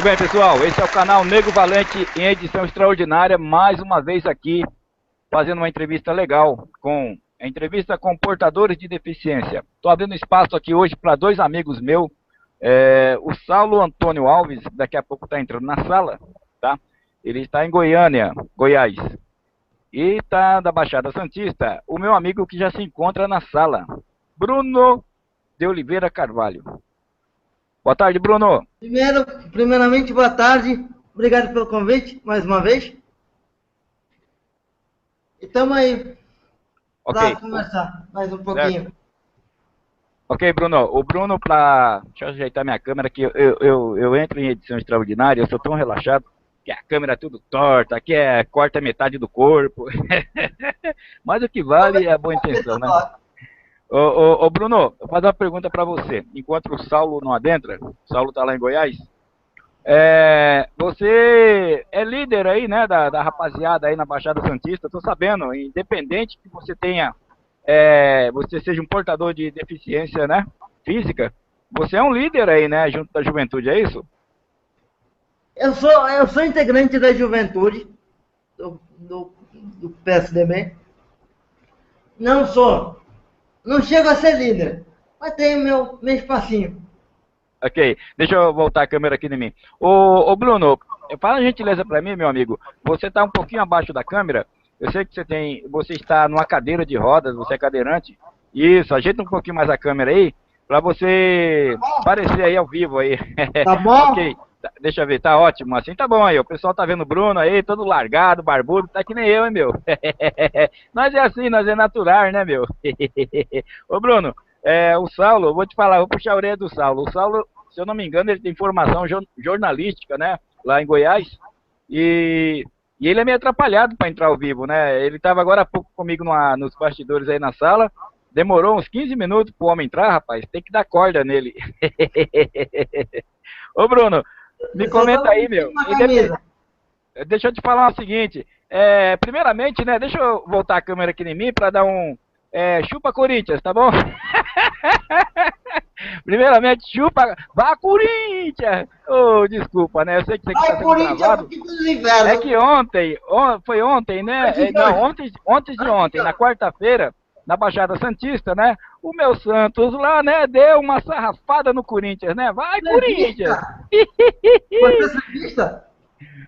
Muito bem, pessoal, esse é o canal Nego Valente em edição extraordinária, mais uma vez aqui, fazendo uma entrevista legal, entrevista com portadores de deficiência. Estou abrindo espaço aqui hoje para dois amigos meus, o Saulo Antônio Alves, daqui a pouco está entrando na sala, tá? Ele está em Goiânia, Goiás, e está da Baixada Santista, o meu amigo que já se encontra na sala, Bruno de Oliveira Carvalho. Boa tarde, Bruno. Primeiramente, boa tarde. Obrigado pelo convite, mais uma vez. E estamos aí para conversar mais um pouquinho. Certo. Ok, Bruno. O Bruno, deixa eu ajeitar minha câmera aqui. Eu entro em edição extraordinária, eu sou tão relaxado que a câmera é tudo torta, aqui corta metade do corpo. Mas o que vale é a boa intenção, né? Ô Bruno, eu vou fazer uma pergunta para você. Enquanto o Saulo não adentra, o Saulo está lá em Goiás, você é líder aí, né, da rapaziada aí na Baixada Santista, tô sabendo, independente que você tenha, você seja um portador de deficiência, né, física, você é um líder aí, né, junto da juventude, é isso? Eu sou integrante da juventude do PSDB. Não chego a ser líder, mas tenho meu espacinho. Ok, deixa eu voltar a câmera aqui em mim. Ô Bruno, fala a gentileza para mim, meu amigo. Você está um pouquinho abaixo da câmera. Eu sei que você está numa cadeira de rodas, você é cadeirante. Isso, ajeita um pouquinho mais a câmera aí, para você aparecer aí ao vivo aí. Tá bom? Ok, deixa eu ver, tá ótimo. Assim tá bom aí. O pessoal tá vendo o Bruno aí, todo largado, barbudo, tá que nem eu, hein, meu. Nós é assim, nós é natural, né, meu? Ô Bruno, o Saulo, eu vou te falar, vou puxar a orelha do Saulo. O Saulo, se eu não me engano, ele tem formação jornalística, né? Lá em Goiás. E ele é meio atrapalhado para entrar ao vivo, né? Ele estava agora há pouco comigo nos bastidores aí na sala. Demorou uns 15 minutos pro homem entrar, rapaz. Tem que dar corda nele. Ô Bruno, me comenta aí, meu. Deixa eu te falar o seguinte. Primeiramente, né? Deixa eu voltar a câmera aqui em mim para dar um... chupa Corinthians, tá bom? Primeiramente, chupa... Vá Corinthians! Oh, desculpa, né? Eu sei que você está sendo gravado. É que ontem, foi ontem, né? Não, ontem de ontem, na quarta-feira, na Baixada Santista, né? O meu Santos lá, né? Deu uma sarrafada no Corinthians, né? Vai, Corinthians! Você é santista?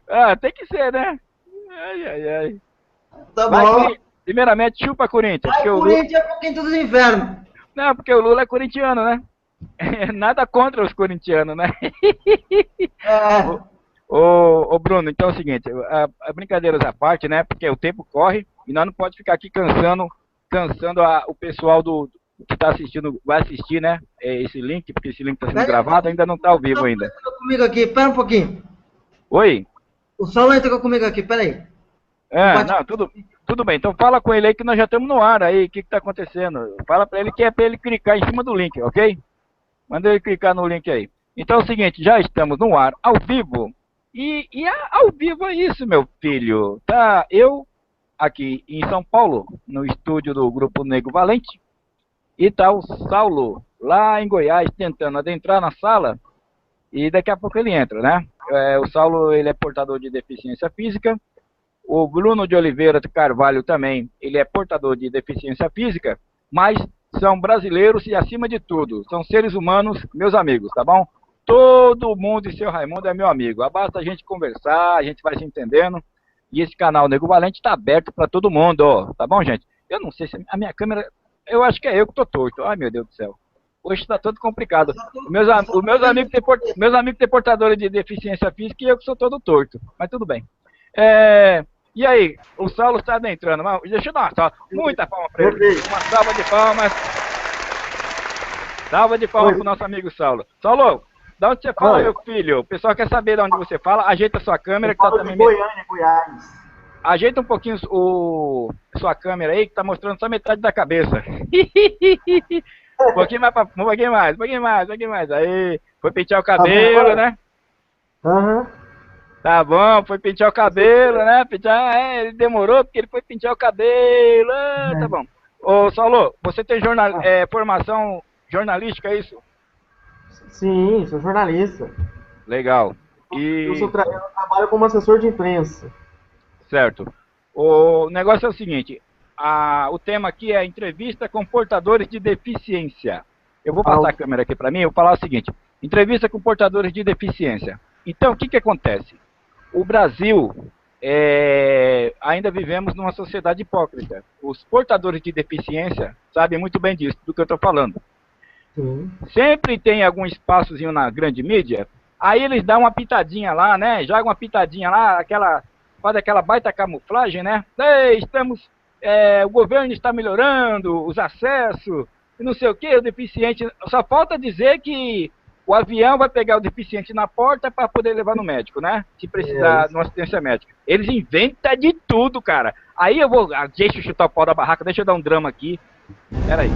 Ah, tem que ser, né? Ai, ai, ai. Tá bom. Primeiramente, chupa Corinthians. Vai, Corinthians é pro quinto dos infernos. Não, porque o Lula é corintiano, né? Nada contra os corintianos, né? Ô Bruno, então é o seguinte, brincadeiras à parte, né? Porque o tempo corre e nós não podemos ficar aqui cansando o pessoal que está assistindo, vai assistir, né? Esse link, porque esse link está sendo gravado, ainda não está ao vivo ainda. Comigo aqui, pera um pouquinho. Oi? O Saulo entrou comigo aqui, peraí. Não, tudo bem. Então fala com ele aí que nós já estamos no ar aí. O que está acontecendo? Fala para ele que é para ele clicar em cima do link, ok? Manda ele clicar no link aí. Então é o seguinte, já estamos no ar, ao vivo. E ao vivo é isso, meu filho. Tá eu aqui em São Paulo, no estúdio do Grupo Nego Valente. E tá o Saulo lá em Goiás tentando adentrar na sala. E daqui a pouco ele entra, né? O Saulo, ele é portador de deficiência física. O Bruno de Oliveira Carvalho também, ele é portador de deficiência física, mas são brasileiros e, acima de tudo, são seres humanos, meus amigos, tá bom? Todo mundo e seu Raimundo é meu amigo. Basta a gente conversar, a gente vai se entendendo. E esse canal Nego Valente está aberto para todo mundo, ó, tá bom, gente? Eu não sei se a minha câmera... Eu acho que é eu que tô torto. Ai, meu Deus do céu. Hoje está todo complicado. Meus amigos têm portadores de deficiência física e eu que sou todo torto. Mas tudo bem. E aí, o Saulo está adentrando. Deixa eu dar uma salva. Muita palma para ele. Uma salva de palmas. Salva de palmas para o nosso amigo Saulo. Saulo, de onde você fala, meu filho? O pessoal quer saber de onde você fala. Ajeita a sua câmera. Que tá também... Goiânia, Goiás. Ajeita um pouquinho sua câmera aí, que está mostrando só metade da cabeça. Um pouquinho mais. Aí, foi pentear o cabelo, né? Aham. Tá bom, foi pentear o cabelo, né? Ele demorou porque ele foi pentear o cabelo. Tá bom. Ô, Saulo, você tem formação jornalística, é isso? Sim, sou jornalista. Legal. Eu trabalho como assessor de imprensa. Certo. O negócio é o seguinte, o tema aqui é entrevista com portadores de deficiência. Eu vou passar a câmera aqui para mim e vou falar o seguinte, entrevista com portadores de deficiência. Então, o que que acontece? O Brasil, ainda vivemos numa sociedade hipócrita. Os portadores de deficiência sabem muito bem disso, do que eu estou falando. Sim. Sempre tem algum espaçozinho na grande mídia, aí eles dão uma pitadinha lá, né? Jogam uma pitadinha lá, faz aquela baita camuflagem, né? Ei, o governo está melhorando os acessos, não sei o que, o deficiente. Só falta dizer que o avião vai pegar o deficiente na porta para poder levar no médico, né? Se precisar de uma assistência médica. Eles inventam de tudo, cara. Aí eu vou, deixa eu chutar o pau da barraca, deixa eu dar um drama aqui. Pera aí.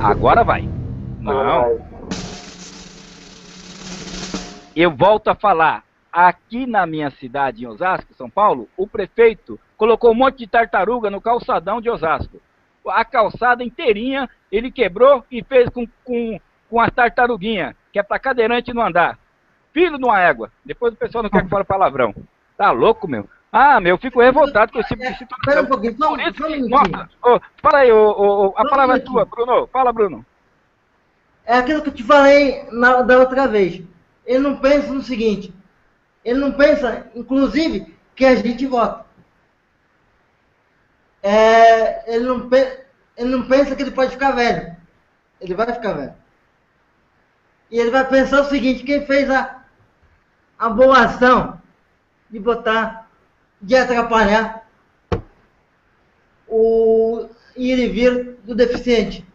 Agora vai. Não. Eu volto a falar. Aqui na minha cidade, em Osasco, São Paulo, o prefeito colocou um monte de tartaruga no calçadão de Osasco. A calçada inteirinha ele quebrou e fez com as tartaruguinhas, que é para cadeirante não andar. Filho de uma égua. Depois o pessoal não quer que fale palavrão. Tá louco, meu? Eu fico revoltado com esse tipo de situação. Espera um pouquinho, só um minutinho. Fala aí, a palavra é tua, Bruno. Fala, Bruno. É aquilo que eu te falei da outra vez. Ele não pensa no seguinte. Ele não pensa, inclusive, que a gente vota. Ele não pensa que ele pode ficar velho. Ele vai ficar velho. E ele vai pensar o seguinte, quem fez a boa ação de atrapalhar o ir e vir do deficiente.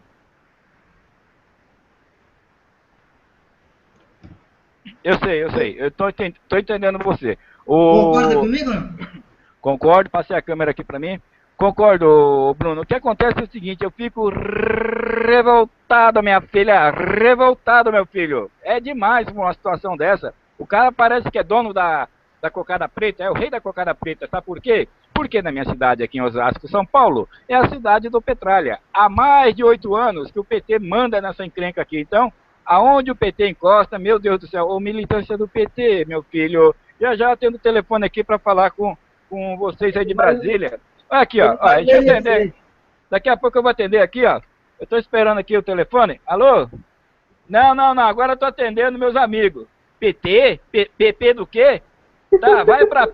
Eu sei. Eu tô entendendo você. Concorda comigo? Concordo, passei a câmera aqui pra mim. Concordo, Bruno. O que acontece é o seguinte, eu fico revoltado, minha filha. Revoltado, meu filho. É demais uma situação dessa. O cara parece que é dono da cocada preta, é o rei da cocada preta. Sabe por quê? Porque na minha cidade aqui em Osasco, São Paulo, é a cidade do Petralha. Há mais de 8 anos que o PT manda nessa encrenca aqui. Então, aonde o PT encosta, meu Deus do céu, ou militância do PT, meu filho. Já tendo telefone aqui para falar com vocês aí de Brasília. Aqui, ó, deixa eu atender. Daqui a pouco eu vou atender aqui, ó. Eu tô esperando aqui o telefone. Alô? Não, agora eu tô atendendo meus amigos. PT? PP do quê? Tá, vai pra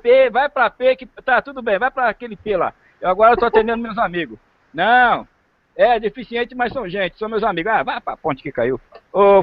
P, que tá, tudo bem, vai pra aquele P lá. Eu agora tô atendendo meus amigos. Não, deficiente, mas são gente, são meus amigos. Vai pra ponte que caiu.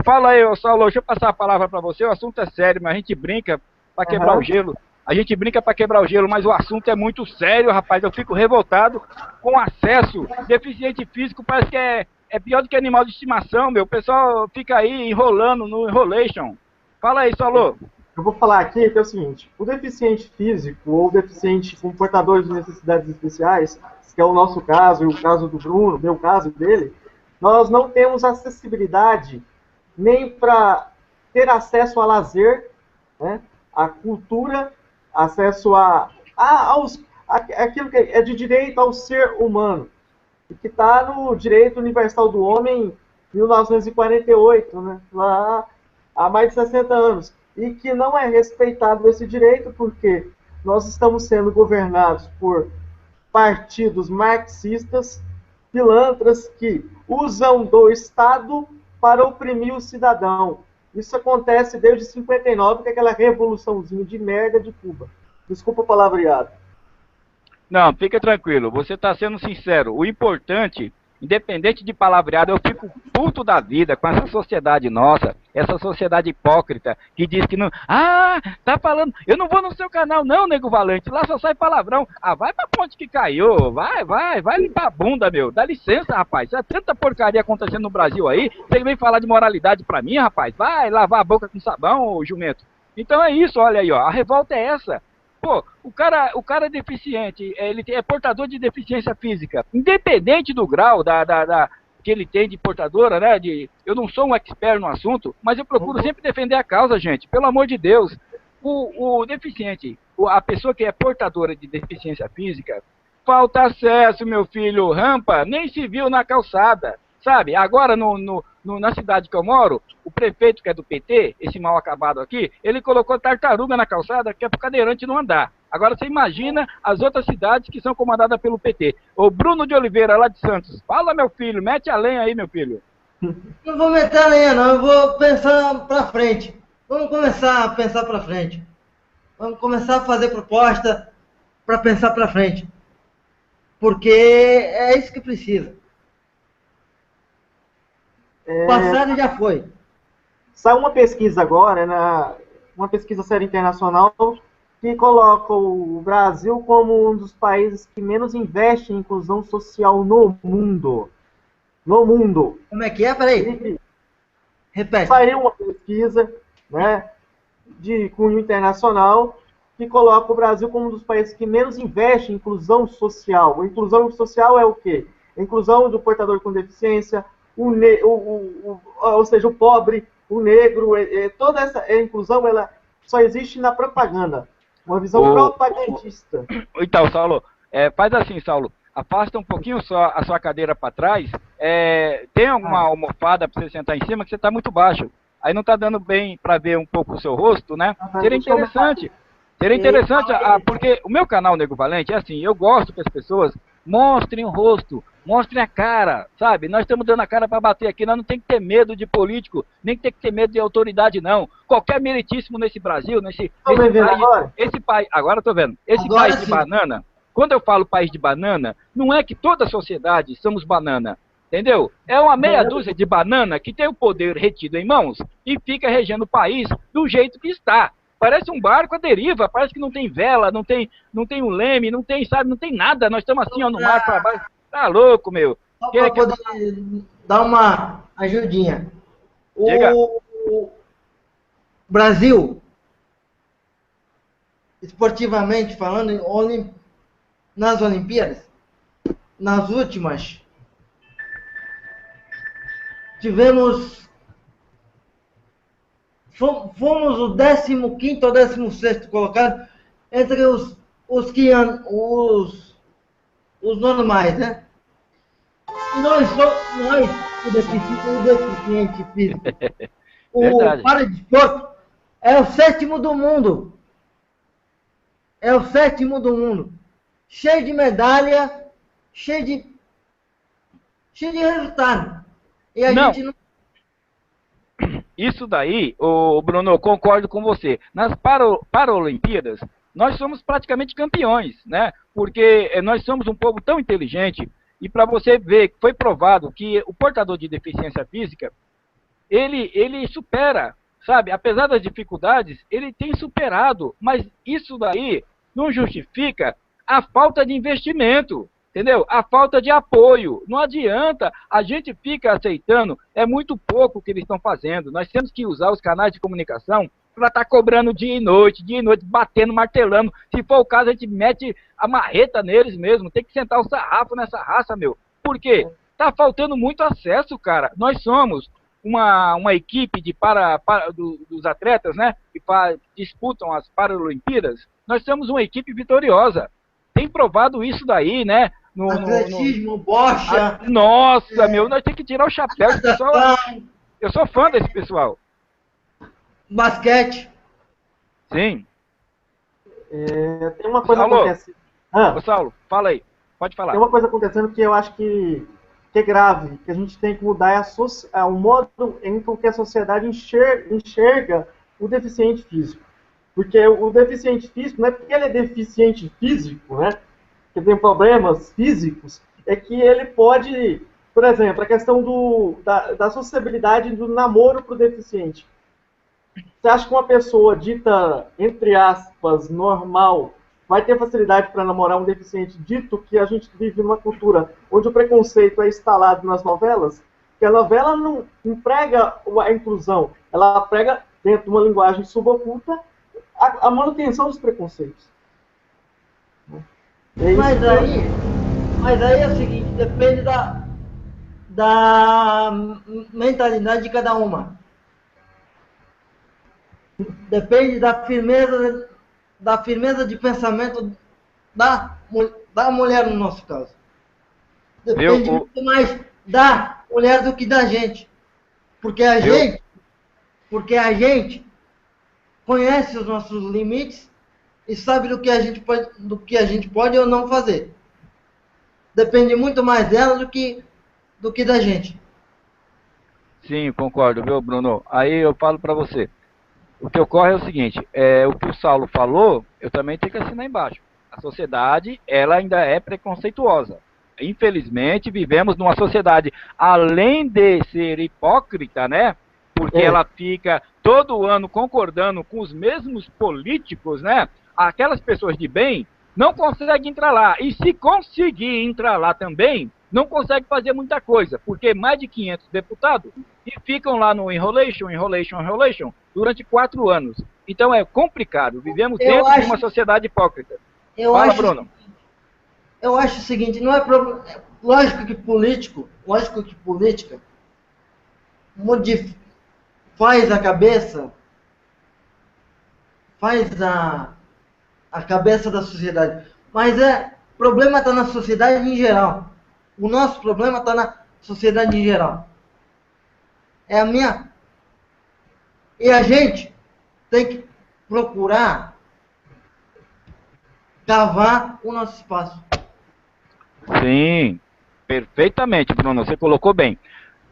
Fala aí, Saulo, deixa eu passar a palavra pra você, o assunto é sério, mas a gente brinca pra quebrar o gelo. A gente brinca para quebrar o gelo, mas o assunto é muito sério, rapaz. Eu fico revoltado com acesso. Deficiente físico parece que é pior do que animal de estimação, meu. O pessoal fica aí enrolando no enrolation. Fala aí, Salô. Eu vou falar aqui que é o seguinte. O deficiente físico ou deficiente com portadores de necessidades especiais, que é o nosso caso e o caso do Bruno, meu caso dele, nós não temos acessibilidade nem para ter acesso a lazer, né, a cultura, acesso aquilo que é de direito ao ser humano, e que está no Direito Universal do Homem, 1948, né, lá há mais de 60 anos, e que não é respeitado esse direito porque nós estamos sendo governados por partidos marxistas, pilantras, que usam do Estado para oprimir o cidadão. Isso acontece desde 59, que é aquela revoluçãozinha de merda de Cuba. Desculpa o palavreado. Não, fica tranquilo. Você está sendo sincero. O importante, independente de palavreado, eu fico puto da vida com essa sociedade nossa, essa sociedade hipócrita, que diz que não... tá falando... Eu não vou no seu canal não, nego valente. Lá só sai palavrão. Vai pra ponte que caiu. Vai limpar a bunda, meu. Dá licença, rapaz. É tanta porcaria acontecendo no Brasil aí. Você vem falar de moralidade pra mim, rapaz? Vai lavar a boca com sabão, ô jumento. Então é isso, olha aí, ó. A revolta é essa. Pô, o cara é deficiente, ele é portador de deficiência física. Independente do grau que ele tem de portadora, né? Eu não sou um expert no assunto, mas eu procuro sempre defender a causa, gente. Pelo amor de Deus. O deficiente, a pessoa que é portadora de deficiência física, falta acesso, meu filho. Rampa, nem se viu na calçada. Sabe? Agora na cidade que eu moro, o prefeito que é do PT, esse mal acabado aqui, ele colocou tartaruga na calçada que é para o cadeirante não andar. Agora você imagina as outras cidades que são comandadas pelo PT. O Bruno de Oliveira, lá de Santos. Fala, meu filho, mete a lenha aí, meu filho. Não vou meter a lenha, não. Eu vou pensar para frente. Vamos começar a pensar para frente. Vamos começar a fazer proposta para pensar para frente. Porque é isso que precisa. O passado já foi. Saiu uma pesquisa agora, uma pesquisa séria internacional, que coloca o Brasil como um dos países que menos investe em inclusão social no mundo. No mundo. Como é que é? Peraí. Repete. Saiu uma pesquisa, né, de cunho internacional que coloca o Brasil como um dos países que menos investe em inclusão social. A inclusão social é o quê? A inclusão do portador com deficiência, ou seja, o pobre, o negro, toda essa inclusão ela só existe na propaganda. Uma visão propagandista. Então, Saulo, faz assim, Saulo. Afasta um pouquinho só a sua cadeira para trás. Tem alguma almofada para você sentar em cima que você está muito baixo. Aí não está dando bem para ver um pouco o seu rosto, né? Seria interessante. Seria interessante, porque o meu canal Nego Valente é assim, eu gosto que as pessoas mostrem o rosto, mostrem a cara, sabe? Nós estamos dando a cara para bater aqui, nós não tem que ter medo de político, nem tem que ter medo de autoridade, não. Qualquer meritíssimo nesse Brasil, nesse país, agora eu tô vendo, esse agora país sim. De banana, quando eu falo país de banana, não é que toda a sociedade somos banana, entendeu? É uma meia dúzia de banana que tem o poder retido em mãos e fica regendo o país do jeito que está. Parece um barco à deriva, parece que não tem vela, não tem um leme, não tem, sabe, não tem nada. Nós estamos assim, ó, no mar para baixo. Tá louco, meu. Só para poder dar uma ajudinha. O Brasil, esportivamente falando, nas Olimpíadas, nas últimas, tivemos... Fomos o 15º ou 16º colocado entre os normais, né? E nós, o deficiente físico, o paradesporto, é o 7º do mundo. É o 7º do mundo. Cheio de medalha, cheio de resultado. E a gente não... Isso daí, Bruno, eu concordo com você. Nas Paralimpíadas, nós somos praticamente campeões, né? Porque nós somos um povo tão inteligente e para você ver, foi provado que o portador de deficiência física, ele supera, sabe? Apesar das dificuldades, ele tem superado, mas isso daí não justifica a falta de investimento. Entendeu? A falta de apoio. Não adianta, a gente fica aceitando, é muito pouco o que eles estão fazendo. Nós temos que usar os canais de comunicação para estar cobrando dia e noite, batendo, martelando. Se for o caso, a gente mete a marreta neles mesmo. Tem que sentar o sarrafo nessa raça, meu. Por quê? Tá faltando muito acesso, cara. Nós somos uma equipe dos atletas, né, que disputam as Paralimpíadas. Nós somos uma equipe vitoriosa. Tem provado isso daí, né? Atletismo, bocha. Nossa, meu, nós temos que tirar o chapéu. Pessoal, eu sou fã desse pessoal. Basquete. Sim. Tem uma coisa acontecendo. Ô, Saulo, fala aí. Pode falar. Tem uma coisa acontecendo que eu acho que é grave, que a gente tem que mudar o modo em que a sociedade enxerga o deficiente físico. Porque o deficiente físico, não é porque ele é deficiente físico, né? Que tem problemas físicos, é que ele pode, por exemplo, a questão da sociabilidade do namoro para o deficiente. Você acha que uma pessoa dita, entre aspas, normal, vai ter facilidade para namorar um deficiente, dito que a gente vive numa cultura onde o preconceito é instalado nas novelas? Que a novela não prega a inclusão, ela prega, dentro de uma linguagem suboculta, a manutenção dos preconceitos. Mas aí é o seguinte, depende da mentalidade de cada uma. Depende da firmeza de pensamento da mulher, no nosso caso. Depende muito mais da mulher do que da gente. Porque a gente conhece os nossos limites e sabe do que a gente pode ou não fazer. Depende muito mais dela do que da gente. Sim, concordo, viu, Bruno? Aí eu falo para você. O que ocorre é o seguinte, o que o Saulo falou, eu também tenho que assinar embaixo. A sociedade, ela ainda é preconceituosa. Infelizmente, vivemos numa sociedade, além de ser hipócrita, né? Porque ela fica todo ano concordando com os mesmos políticos, né? Aquelas pessoas de bem não conseguem entrar lá. E se conseguir entrar lá também, não consegue fazer muita coisa, porque mais de 500 deputados e ficam lá no enrolation durante 4 anos. Então é complicado. Vivemos dentro de uma sociedade hipócrita. Fala, Bruno. Eu acho o seguinte, não é problema. Lógico que política faz a cabeça, faz a cabeça da sociedade. Mas o problema está na sociedade em geral. O nosso problema está na sociedade em geral. E a gente tem que procurar cavar o nosso espaço. Sim, perfeitamente, Bruno, você colocou bem.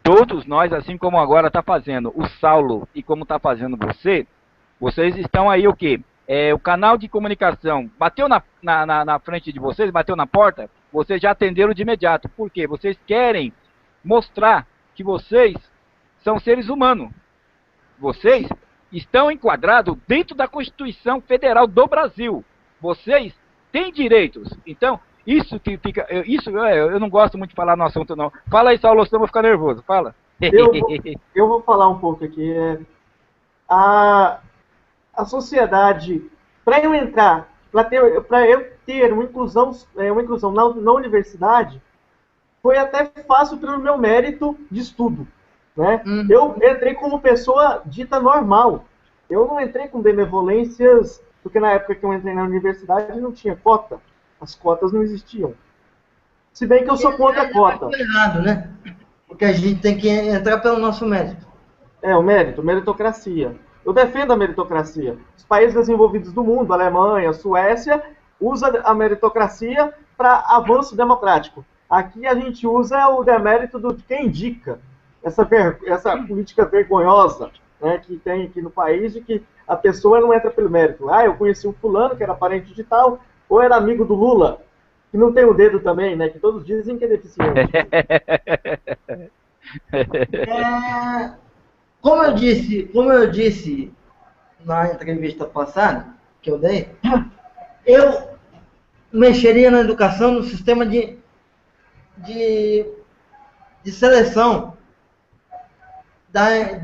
Todos nós, assim como agora está fazendo o Saulo e como está fazendo vocês estão aí o quê? O canal de comunicação bateu na frente de vocês, bateu na porta, vocês já atenderam de imediato. Por quê? Vocês querem mostrar que vocês são seres humanos. Vocês estão enquadrados dentro da Constituição Federal do Brasil. Vocês têm direitos. Então, isso que fica... eu não gosto muito de falar no assunto, não. Fala aí, Saulo, senão eu vou ficar nervoso. Fala. Eu vou falar um pouco aqui. A sociedade, para eu entrar, para eu ter uma inclusão na universidade, foi até fácil pelo meu mérito de estudo. Né? Eu entrei como pessoa dita normal. Eu não entrei com benevolências, porque na época que eu entrei na universidade não tinha cota. As cotas não existiam. Se bem que eu sou contra a cota. É errado, né? Porque a gente tem que entrar pelo nosso mérito. O mérito, meritocracia. Eu defendo a meritocracia. Os países desenvolvidos do mundo, Alemanha, Suécia, usam a meritocracia para avanço democrático. Aqui a gente usa o demérito de quem indica. Essa política vergonhosa, né, que tem aqui no país, de que a pessoa não entra pelo mérito. Eu conheci um fulano que era parente de tal, ou era amigo do Lula, que não tem o dedo também, né, que todos dizem que é deficiente. Como eu disse na entrevista passada, que eu dei, eu mexeria na educação, no sistema de seleção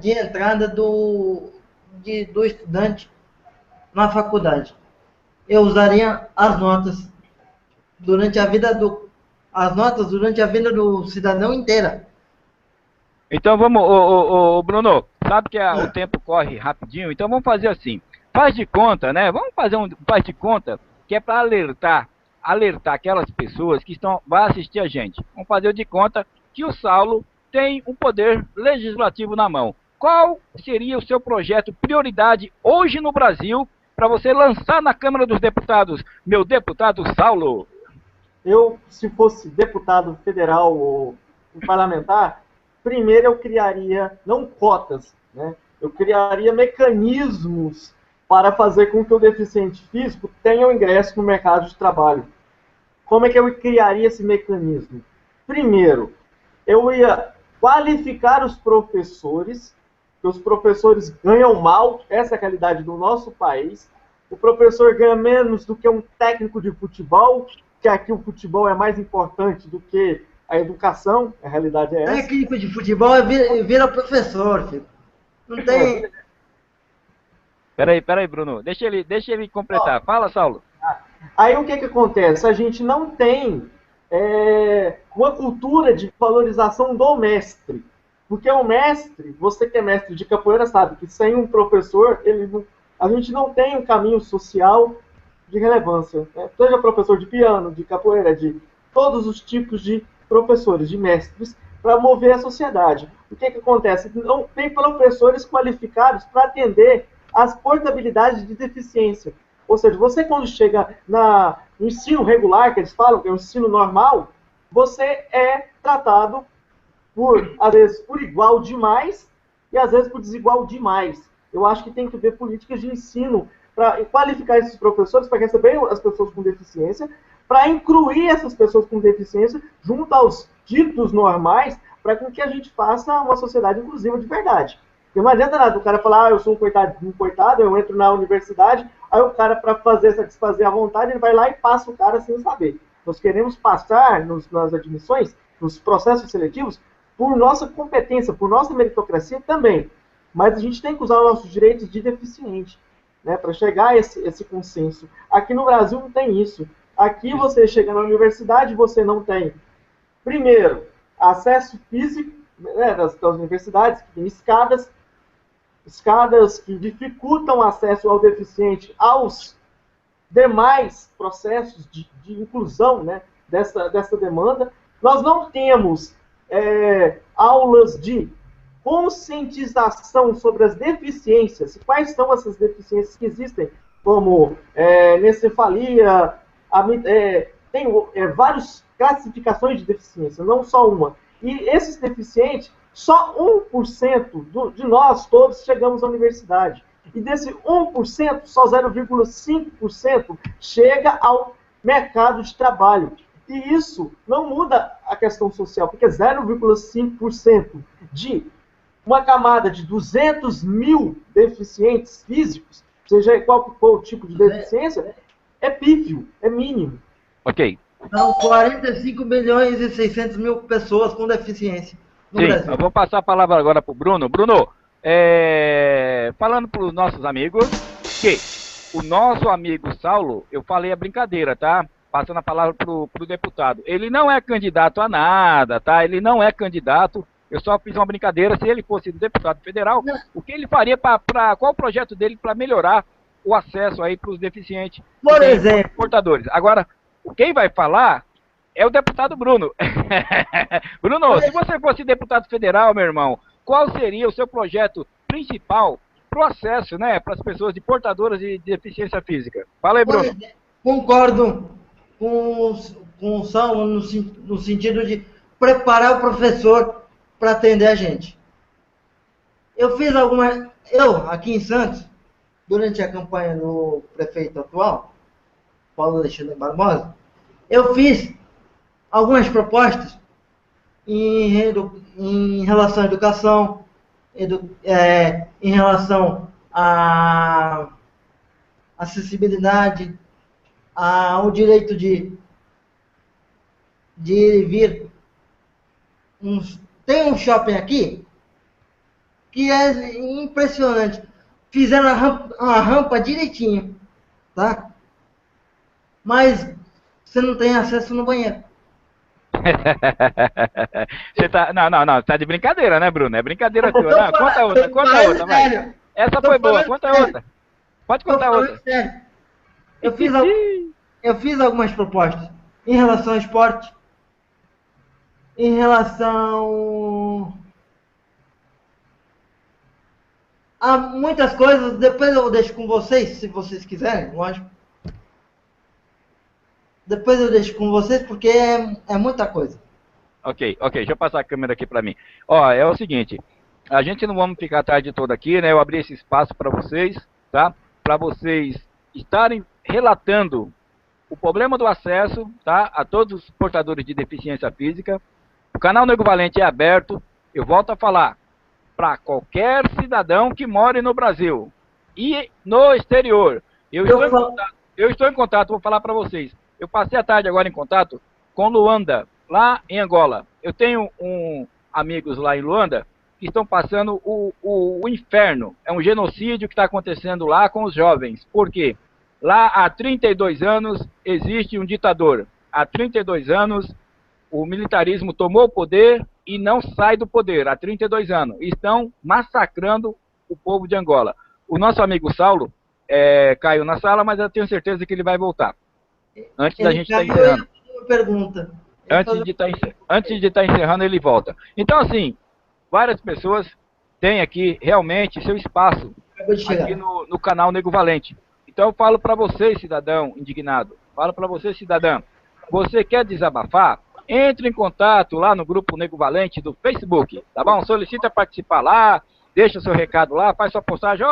de entrada do estudante na faculdade. Eu usaria as notas durante a vida do cidadão inteira. Então vamos, Bruno, sabe que o tempo corre rapidinho, então vamos fazer assim, faz de conta, né? Vamos fazer faz de conta que é para alertar aquelas pessoas que vão assistir a gente. Vamos fazer de conta que o Saulo tem um poder legislativo na mão. Qual seria o seu projeto prioridade hoje no Brasil para você lançar na Câmara dos Deputados, meu deputado Saulo? Eu, se fosse deputado federal ou parlamentar, primeiro eu criaria, não cotas, né? Eu criaria mecanismos para fazer com que o deficiente físico tenha o ingresso no mercado de trabalho. Como é que eu criaria esse mecanismo? Primeiro, eu ia qualificar os professores, que os professores ganham mal, essa é a realidade do nosso país. O professor ganha menos do que um técnico de futebol, que aqui o futebol é mais importante do que a educação, a realidade é essa. Técnico de futebol vira professor, filho. Não tem... Peraí, Bruno. Deixa ele completar. Fala, Saulo. Aí o que acontece? A gente não tem uma cultura de valorização do mestre. Porque o mestre, você que é mestre de capoeira sabe que sem um professor, a gente não tem um caminho social de relevância. Né? Seja professor de piano, de capoeira, de todos os tipos de professores, de mestres, para mover a sociedade. O que acontece? Não tem professores qualificados para atender as portabilidades de deficiência. Ou seja, você quando chega no ensino regular, que eles falam que é o ensino normal, você é tratado às vezes, por igual demais e às vezes por desigual demais. Eu acho que tem que haver políticas de ensino para qualificar esses professores, para receber as pessoas com deficiência, para incluir essas pessoas com deficiência junto aos ditos normais, para que a gente faça uma sociedade inclusiva de verdade. Porque não adianta nada o cara falar, eu sou um coitado, eu entro na universidade, aí o cara, para satisfazer a vontade, ele vai lá e passa o cara sem saber. Nós queremos passar nas admissões, nos processos seletivos, por nossa competência, por nossa meritocracia também. Mas a gente tem que usar os nossos direitos de deficiente, né, para chegar a esse consenso. Aqui no Brasil não tem isso. Aqui você chega na universidade, você não tem, primeiro, acesso físico, né, das universidades, que tem escadas que dificultam o acesso ao deficiente aos demais processos de inclusão, né, dessa demanda. Nós não temos aulas de conscientização sobre as deficiências. Quais são essas deficiências que existem, como encefalia, tem várias classificações de deficiência, não só uma. E esses deficientes, só 1% de nós todos chegamos à universidade. E desse 1%, só 0,5% chega ao mercado de trabalho. E isso não muda a questão social, porque 0,5% de uma camada de 200 mil deficientes físicos, seja qual for o tipo de deficiência, é pífio, é mínimo. Ok. São 45 milhões e 600 mil pessoas com deficiência no Brasil. Eu vou passar a palavra agora para o Bruno. Bruno, falando para os nossos amigos, que o nosso amigo Saulo, eu falei a brincadeira, tá? Passando a palavra para o deputado. Ele não é candidato a nada, tá? Ele não é candidato. Eu só fiz uma brincadeira. Se ele fosse deputado federal, o que ele faria qual o projeto dele para melhorar o acesso aí para os deficientes, por exemplo, portadores? Agora, quem vai falar é o deputado Bruno. Bruno, se você fosse deputado federal, meu irmão, qual seria o seu projeto principal para o acesso, né, para as pessoas de portadoras de deficiência física? Fala aí, Bruno. Concordo com o Saulo no sentido de preparar o professor para atender a gente. Eu aqui em Santos, durante a campanha do prefeito atual, Paulo Alexandre Barbosa, eu fiz algumas propostas em relação à educação, em relação à acessibilidade, ao direito de ir e vir. Tem um shopping aqui que é impressionante. Fizeram a rampa direitinho, tá? Mas você não tem acesso no banheiro. Você tá, não, tá de brincadeira, né, Bruno? É brincadeira tua. Não, conta outra, vai. Essa foi boa, conta outra. Pode contar outra. Sério. Eu fiz algumas propostas em relação ao esporte, em relação a muitas coisas. Depois eu deixo com vocês, se vocês quiserem, lógico. Depois eu deixo com vocês, porque é muita coisa. Ok, deixa eu passar a câmera aqui para mim. Ó, é o seguinte, a gente não vamos ficar a tarde toda aqui, né? Eu abri esse espaço para vocês, tá? Para vocês estarem relatando o problema do acesso, tá? A todos os portadores de deficiência física. O canal Nego Valente é aberto, eu volto a falar, para qualquer cidadão que more no Brasil e no exterior. Eu estou em contato, vou falar para vocês. Eu passei a tarde agora em contato com Luanda, lá em Angola. Eu tenho amigos lá em Luanda que estão passando o inferno. É um genocídio que está acontecendo lá com os jovens. Por quê? Lá há 32 anos existe um ditador. Há 32 anos o militarismo tomou o poder e não sai do poder. Há 32 anos. Estão massacrando o povo de Angola. O nosso amigo Saulo caiu na sala, mas eu tenho certeza que ele vai voltar. Antes da gente estar encerrando. Uma pergunta. Antes de estar encerrando, ele volta. Então, assim, várias pessoas têm aqui realmente seu espaço aqui no canal Nego Valente. Então eu falo para você, cidadão indignado, falo para você, cidadã, você quer desabafar? Entre em contato lá no grupo Nego Valente do Facebook, tá bom? Solicita participar lá, deixa seu recado lá, faz sua postagem,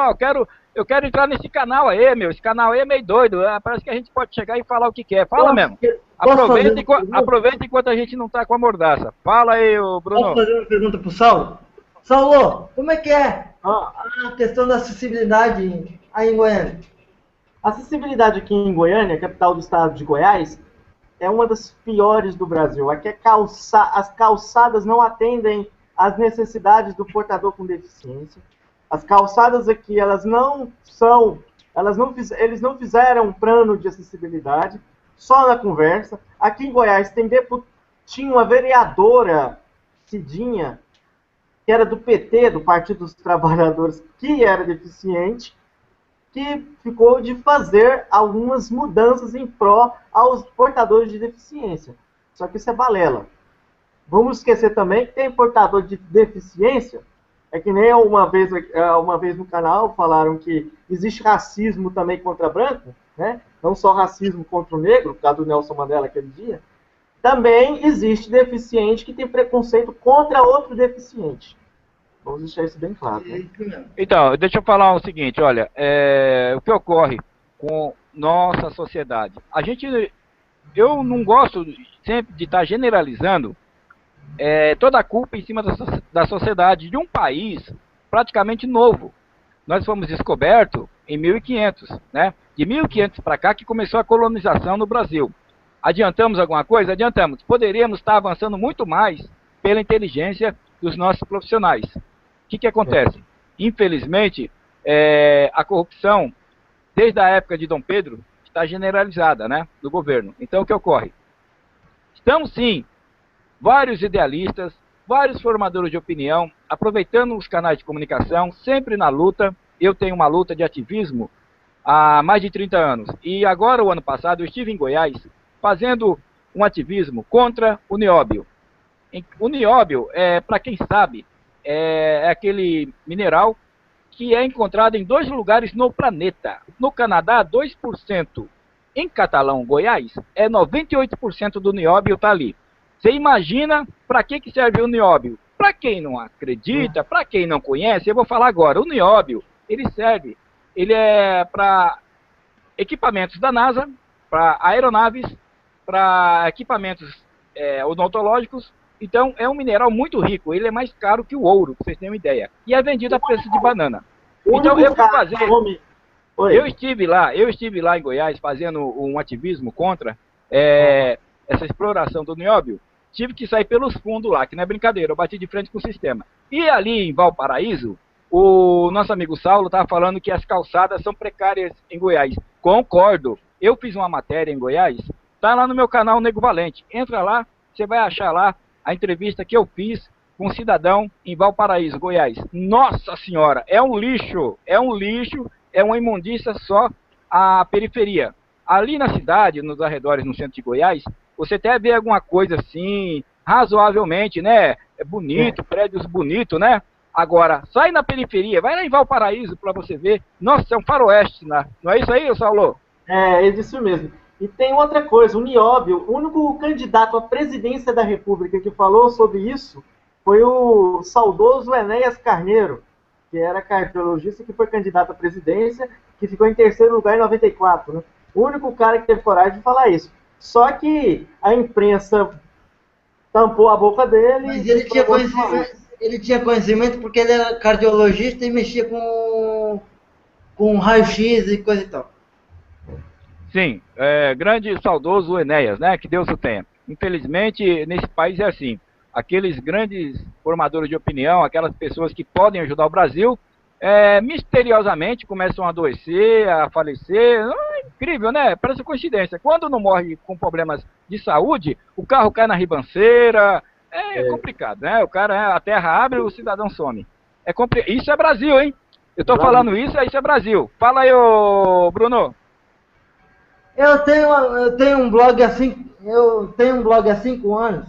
eu quero entrar nesse canal aí, esse canal aí é meio doido, parece que a gente pode chegar e falar o que quer, fala mesmo. Aproveita enquanto a gente não tá com a mordaça. Fala aí, Bruno. Posso fazer uma pergunta pro Saulo? Saulo, como é que é a questão da acessibilidade aí em Goiânia? A acessibilidade aqui em Goiânia, capital do estado de Goiás, é uma das piores do Brasil. Aqui as calçadas não atendem às necessidades do portador com deficiência. As calçadas aqui, eles não fizeram um plano de acessibilidade, só na conversa. Aqui em Goiás tinha uma vereadora, Cidinha, que era do PT, do Partido dos Trabalhadores, que era deficiente, que ficou de fazer algumas mudanças em pró aos portadores de deficiência. Só que isso é balela. Vamos esquecer também que tem portador de deficiência, é que nem uma vez no canal falaram que existe racismo também contra branco, né? Não só racismo contra o negro, por causa do Nelson Mandela aquele dia. Também existe deficiente que tem preconceito contra outro deficiente. Vamos deixar isso bem claro, né? Então, deixa eu falar o seguinte, olha, o que ocorre com nossa sociedade. Eu não gosto sempre de estar generalizando toda a culpa em cima da sociedade de um país praticamente novo. Nós fomos descobertos em 1500, né? De 1500 para cá que começou a colonização no Brasil. Adiantamos alguma coisa? Adiantamos. Poderíamos estar avançando muito mais pela inteligência dos nossos profissionais. O que acontece? Infelizmente, a corrupção, desde a época de Dom Pedro, está generalizada, né, no governo. Então, o que ocorre? Estamos, sim, vários idealistas, vários formadores de opinião, aproveitando os canais de comunicação, sempre na luta. Eu tenho uma luta de ativismo há mais de 30 anos. E agora, o ano passado, eu estive em Goiás fazendo um ativismo contra o nióbio. O nióbio, para quem sabe, é aquele mineral que é encontrado em 2 lugares no planeta. No Canadá, 2%. Em Catalão, Goiás, 98% do nióbio está ali. Você imagina para que serve o nióbio? Para quem não acredita, para quem não conhece, eu vou falar agora. O nióbio, ele é para equipamentos da NASA, para aeronaves, para equipamentos odontológicos. Então, é um mineral muito rico. Ele é mais caro que o ouro, para vocês terem uma ideia. E é vendido a preço de banana. Então, eu fui fazer... Eu estive lá em Goiás fazendo um ativismo contra essa exploração do nióbio. Tive que sair pelos fundos lá, que não é brincadeira. Eu bati de frente com o sistema. E ali em Valparaíso, o nosso amigo Saulo estava falando que as calçadas são precárias em Goiás. Concordo. Eu fiz uma matéria em Goiás. Está lá no meu canal Nego Valente. Entra lá, você vai achar lá a entrevista que eu fiz com um cidadão em Valparaíso, Goiás. Nossa Senhora, é um lixo, é uma imundícia só a periferia. Ali na cidade, nos arredores, no centro de Goiás, você até vê alguma coisa assim, razoavelmente, né? É bonito, prédios bonitos, né? Agora, sai na periferia, vai lá em Valparaíso para você ver. Nossa, é um faroeste, né? Não é isso aí, Saulo? É isso mesmo. E tem outra coisa, o nióbio, o único candidato à presidência da República que falou sobre isso foi o saudoso Enéas Carneiro, que era cardiologista, que foi candidato à presidência, que ficou em 3º lugar em 94, né? O único cara que teve coragem de falar isso. Só que a imprensa tampou a boca dele. Mas ele tinha conhecimento porque ele era cardiologista e mexia com raio-x e coisa e tal. Sim, grande e saudoso Enéas, né? Que Deus o tenha. Infelizmente, nesse país é assim. Aqueles grandes formadores de opinião, aquelas pessoas que podem ajudar o Brasil, misteriosamente começam a adoecer, a falecer. Incrível, né? Parece coincidência. Quando não morre com problemas de saúde, o carro cai na ribanceira. É complicado, né? A terra abre, o cidadão some. Isso é Brasil, hein? Eu tô falando isso é Brasil. Fala aí, ô Bruno. Eu tenho um blog há 5 anos,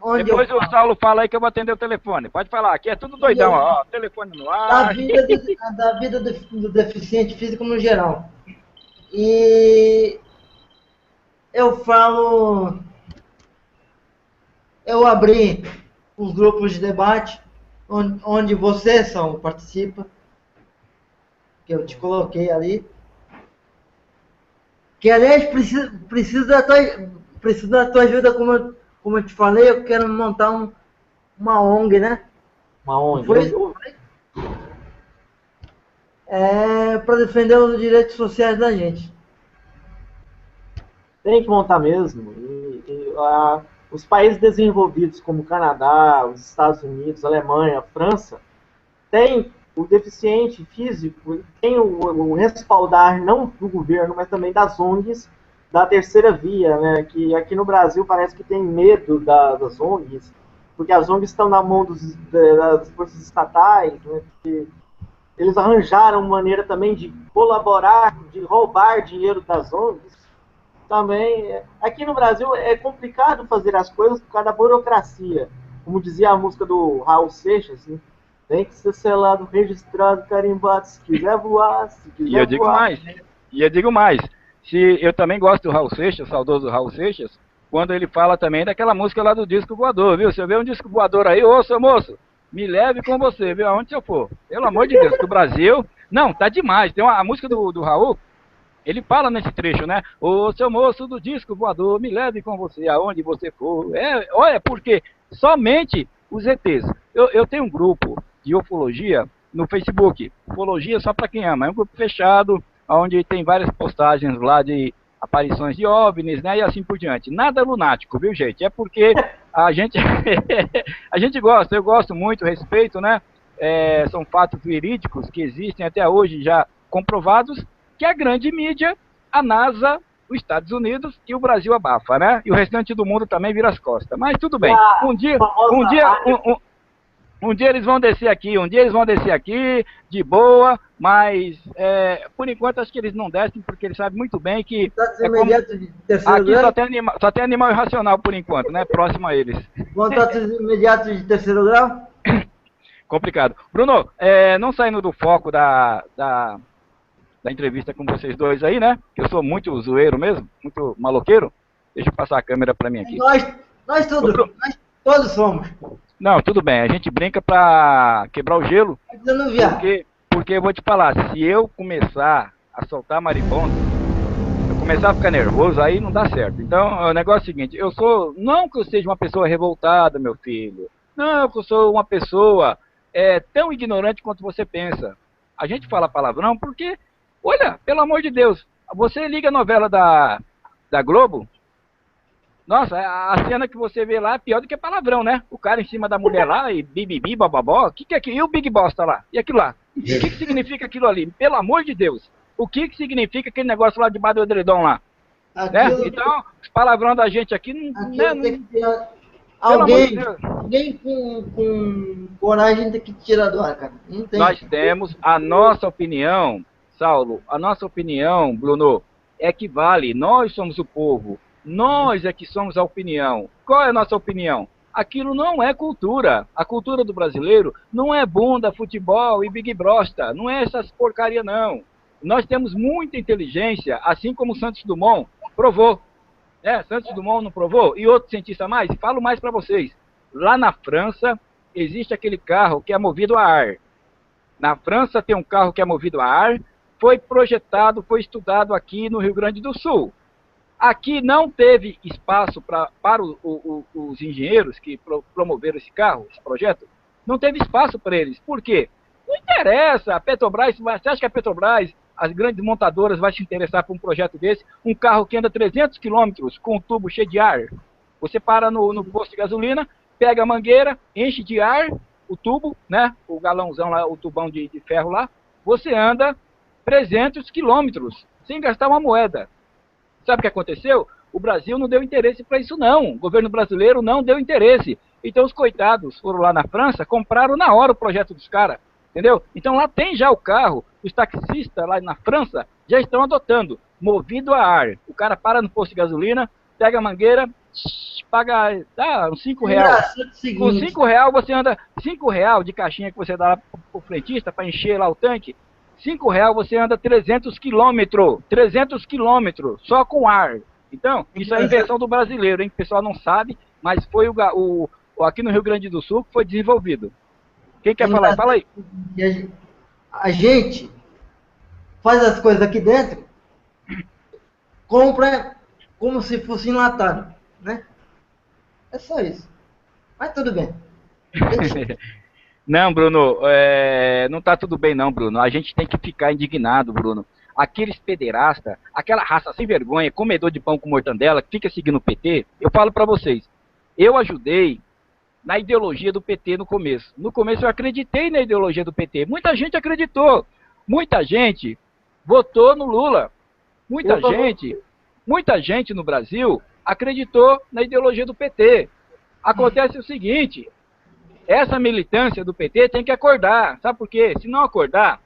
onde Depois o Saulo fala aí que eu vou atender o telefone. Pode falar, aqui é tudo doidão, ó. Telefone no ar. da vida do deficiente físico no geral. E eu abri os grupos de debate, onde você, Saulo, participa, que eu te coloquei ali. Que, aliás, preciso da tua ajuda, como eu te falei, eu quero montar uma ONG, né? Uma ONG. Para defender os direitos sociais da gente. Tem que montar mesmo. Os países desenvolvidos, como o Canadá, os Estados Unidos, a Alemanha, a França, tem o deficiente físico, tem o respaldar não do governo, mas também das ONGs, da terceira via, né? Que aqui no Brasil parece que tem medo das ONGs, porque as ONGs estão na mão das forças estatais, né? Que eles arranjaram maneira também de colaborar, de roubar dinheiro das ONGs. Também, aqui no Brasil é complicado fazer as coisas por causa da burocracia. Como dizia a música do Raul Seixas, né? Tem que ser selado, registrado, carimbado, se quiser voar, se quiser E eu digo voar. mais, e eu digo mais, se eu também gosto do Raul Seixas, saudoso Raul Seixas, quando ele fala também daquela música lá do disco voador, viu? Se eu ver um disco voador aí, ô, seu moço, me leve com você, viu? Aonde eu for. Pelo amor de Deus, que o Brasil... Não, tá demais. Tem a música do Raul, ele fala nesse trecho, né? Ô, seu moço do disco voador, me leve com você aonde você for. Olha, porque somente os ETs. Eu tenho um grupo de ufologia no Facebook. Ufologia só para quem ama. É um grupo fechado, onde tem várias postagens lá de aparições de OVNIs, né? E assim por diante. Nada lunático, viu, gente? É porque a gente, a gente gosta, eu gosto muito, respeito, né? São fatos verídicos que existem até hoje já comprovados, que a grande mídia, a NASA, os Estados Unidos e o Brasil abafa, né? E o restante do mundo também vira as costas. Mas tudo bem. Um dia eles vão descer aqui, de boa, mas por enquanto acho que eles não descem, porque eles sabem muito bem que aqui só tem animal irracional por enquanto, né? Próximo a eles. Contatos imediatos de terceiro grau? Complicado. Bruno, não saindo do foco da entrevista com vocês dois aí, né? Que eu sou muito zoeiro mesmo, muito maloqueiro. Deixa eu passar a câmera para mim aqui. Nós todos somos. Não, tudo bem, a gente brinca pra quebrar o gelo, porque eu vou te falar, se eu começar a soltar marimbondo, eu começar a ficar nervoso, aí não dá certo. Então, o negócio é o seguinte, não que eu seja uma pessoa revoltada, meu filho, não que eu sou uma pessoa tão ignorante quanto você pensa. A gente fala palavrão porque, olha, pelo amor de Deus, você liga a novela da Globo, nossa, a cena que você vê lá é pior do que palavrão, né? O cara em cima da mulher lá e bibibi, bababó. O que é aquilo? E o Big Boss tá lá? E aquilo lá? O que significa aquilo ali? Pelo amor de Deus. O que significa aquele negócio lá debaixo do edredom lá? Né? Então, os palavrão da gente aqui não... Alguém com coragem tem que tirar do ar, cara. Não tem. Nós temos a nossa opinião, Saulo, a nossa opinião, Bruno, é que vale. Nós somos o povo. Nós é que somos a opinião. Qual é a nossa opinião? Aquilo não é cultura. A cultura do brasileiro não é bunda, futebol e Big Brosta. Não é essas porcaria, não. Nós temos muita inteligência, assim como Santos Dumont provou. Santos Dumont não provou? E outro cientista mais? Falo mais para vocês. Lá na França, existe aquele carro que é movido a ar. Na França tem um carro que é movido a ar. Foi projetado, foi estudado aqui no Rio Grande do Sul. Aqui não teve espaço para os engenheiros que promoveram esse carro, esse projeto, não teve espaço para eles. Por quê? Não interessa. A Petrobras, você acha que a Petrobras, as grandes montadoras, vai se interessar por um projeto desse? Um carro que anda 300 quilômetros com um tubo cheio de ar. Você para no posto de gasolina, pega a mangueira, enche de ar o tubo, né? O galãozão lá, o tubão de ferro lá. Você anda 300 quilômetros sem gastar uma moeda. Sabe o que aconteceu? O Brasil não deu interesse para isso, não. O governo brasileiro não deu interesse. Então os coitados foram lá na França, compraram na hora o projeto dos caras. Entendeu? Então lá tem já o carro, os taxistas lá na França já estão adotando. movido a ar. O cara para no posto de gasolina, pega a mangueira, paga uns 5 reais. Com 5 reais você anda, 5 reais de caixinha que você dá lá pro frentista para encher lá o tanque, 5 reais você anda 300 quilômetros, só com ar. Então, isso é a invenção do brasileiro, hein? O pessoal não sabe, mas foi aqui no Rio Grande do Sul que foi desenvolvido. Quem quer falar? Fala aí. A gente faz as coisas aqui dentro, compra como se fosse enlatado, né? É só isso. Mas tudo bem. Não, Bruno, não tá tudo bem não, Bruno. A gente tem que ficar indignado, Bruno. Aqueles pederastas, aquela raça sem vergonha, comedor de pão com mortandela, que fica seguindo o PT, eu falo pra vocês, eu ajudei na ideologia do PT no começo. No começo eu acreditei na ideologia do PT. Muita gente acreditou. Muita gente votou no Lula. Muita gente no Brasil acreditou na ideologia do PT. Acontece o seguinte, essa militância do PT tem que acordar. Sabe por quê? Se não acordar,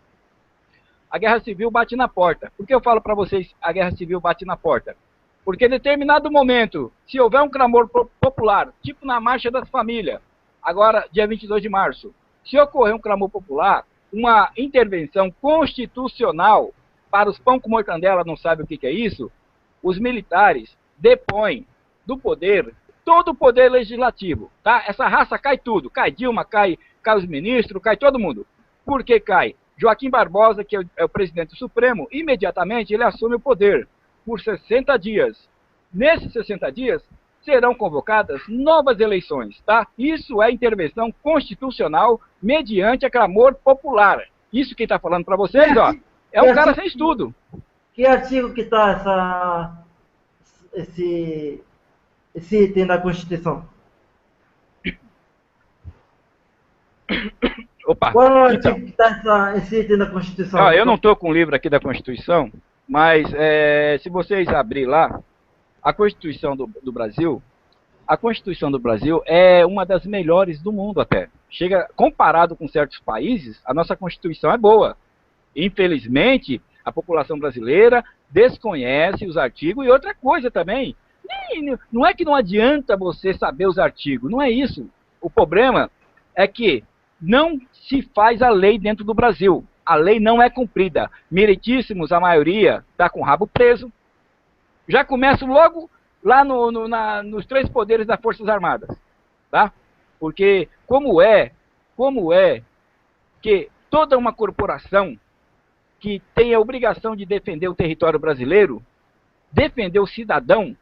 a guerra civil bate na porta. Por que eu falo para vocês a guerra civil bate na porta? Porque em determinado momento, se houver um clamor popular, tipo na Marcha das Famílias, agora dia 22 de março, se ocorrer um clamor popular, uma intervenção constitucional para os pão com mortandela, não sabe o que é isso, os militares depõem do poder, todo o poder legislativo, tá? Essa raça cai tudo, cai Dilma, cai os ministros, cai todo mundo. Por que cai? Joaquim Barbosa, que é o presidente supremo, imediatamente ele assume o poder por 60 dias. Nesses 60 dias serão convocadas novas eleições, tá? Isso é intervenção constitucional mediante a clamor popular. Isso quem está falando para vocês, ó, é um cara sem estudo. Que artigo que está esse item da Constituição? Opa, qual é o artigo que está esse item da Constituição? Eu não estou com o livro aqui da Constituição, mas se vocês abrirem lá, a Constituição do Brasil, a Constituição do Brasil é uma das melhores do mundo até. Comparado com certos países, a nossa Constituição é boa. Infelizmente, a população brasileira desconhece os artigos e outra coisa também. Não é que não adianta você saber os artigos, não é isso. O problema é que não se faz a lei dentro do Brasil. A lei não é cumprida. Meritíssimos, a maioria, está com o rabo preso. Já começo logo lá nos 3 poderes das Forças Armadas. Tá? Porque como é que toda uma corporação que tem a obrigação de defender o território brasileiro, defender o cidadão,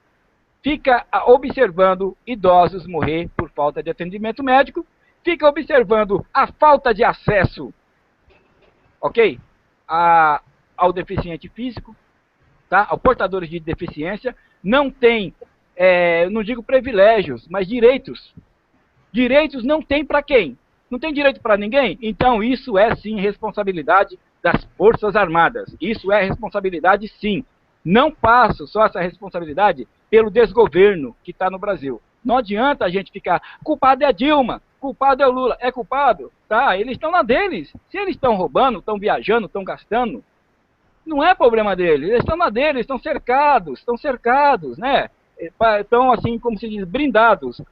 fica observando idosos morrer por falta de atendimento médico, fica observando a falta de acesso, ok? Ao deficiente físico, tá? Ao portadores de deficiência, não tem, não digo privilégios, mas direitos. Direitos não tem para quem? Não tem direito para ninguém? Então isso é sim responsabilidade das Forças Armadas. Isso é responsabilidade sim. Não passo só essa responsabilidade pelo desgoverno que está no Brasil. Não adianta a gente ficar, culpado é a Dilma, culpado é o Lula. É culpado? Tá, eles estão na deles. Se eles estão roubando, estão viajando, estão gastando, não é problema deles. Eles estão na deles, estão cercados, né? Estão, assim, como se diz, blindados.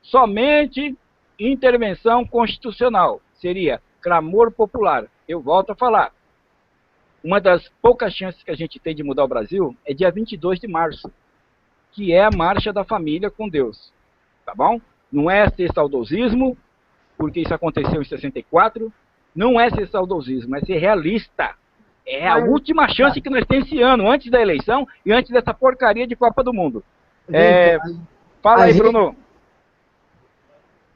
Somente intervenção constitucional seria clamor popular. Eu volto a falar. Uma das poucas chances que a gente tem de mudar o Brasil é dia 22 de março, que é a Marcha da Família com Deus. Tá bom? Não é ser saudosismo, porque isso aconteceu em 64. Não é ser saudosismo, é ser realista. É a última chance que nós temos esse ano, antes da eleição e antes dessa porcaria de Copa do Mundo. Fala aí, Bruno.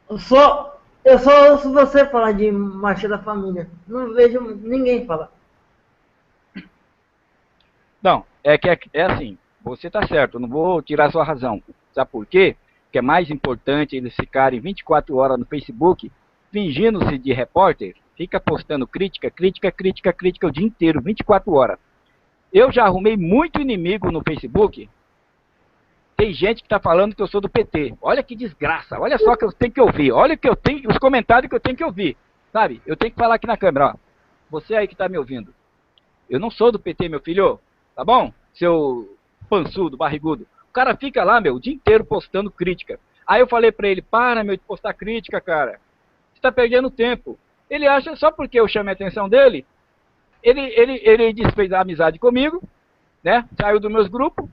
Eu só ouço você falar de Marcha da Família. Não vejo ninguém falar. Não, é assim, você está certo, eu não vou tirar sua razão. Sabe por quê? Que é mais importante eles ficarem 24 horas no Facebook, fingindo-se de repórter, fica postando crítica o dia inteiro, 24 horas. Eu já arrumei muito inimigo no Facebook. Tem gente que está falando que eu sou do PT. Olha que desgraça, olha só que eu tenho que ouvir, olha que eu tenho, os comentários que eu tenho que ouvir. Sabe, eu tenho que falar aqui na câmera, ó. Você aí que está me ouvindo. Eu não sou do PT, meu filho. tá bom? Seu pançudo, barrigudo. O cara fica lá, meu, o dia inteiro postando crítica. Aí eu falei pra ele, para, meu, de postar crítica, cara. Você tá perdendo tempo. Ele acha, só porque eu chamei a atenção dele, ele desfez a amizade comigo, né? Saiu dos meus grupos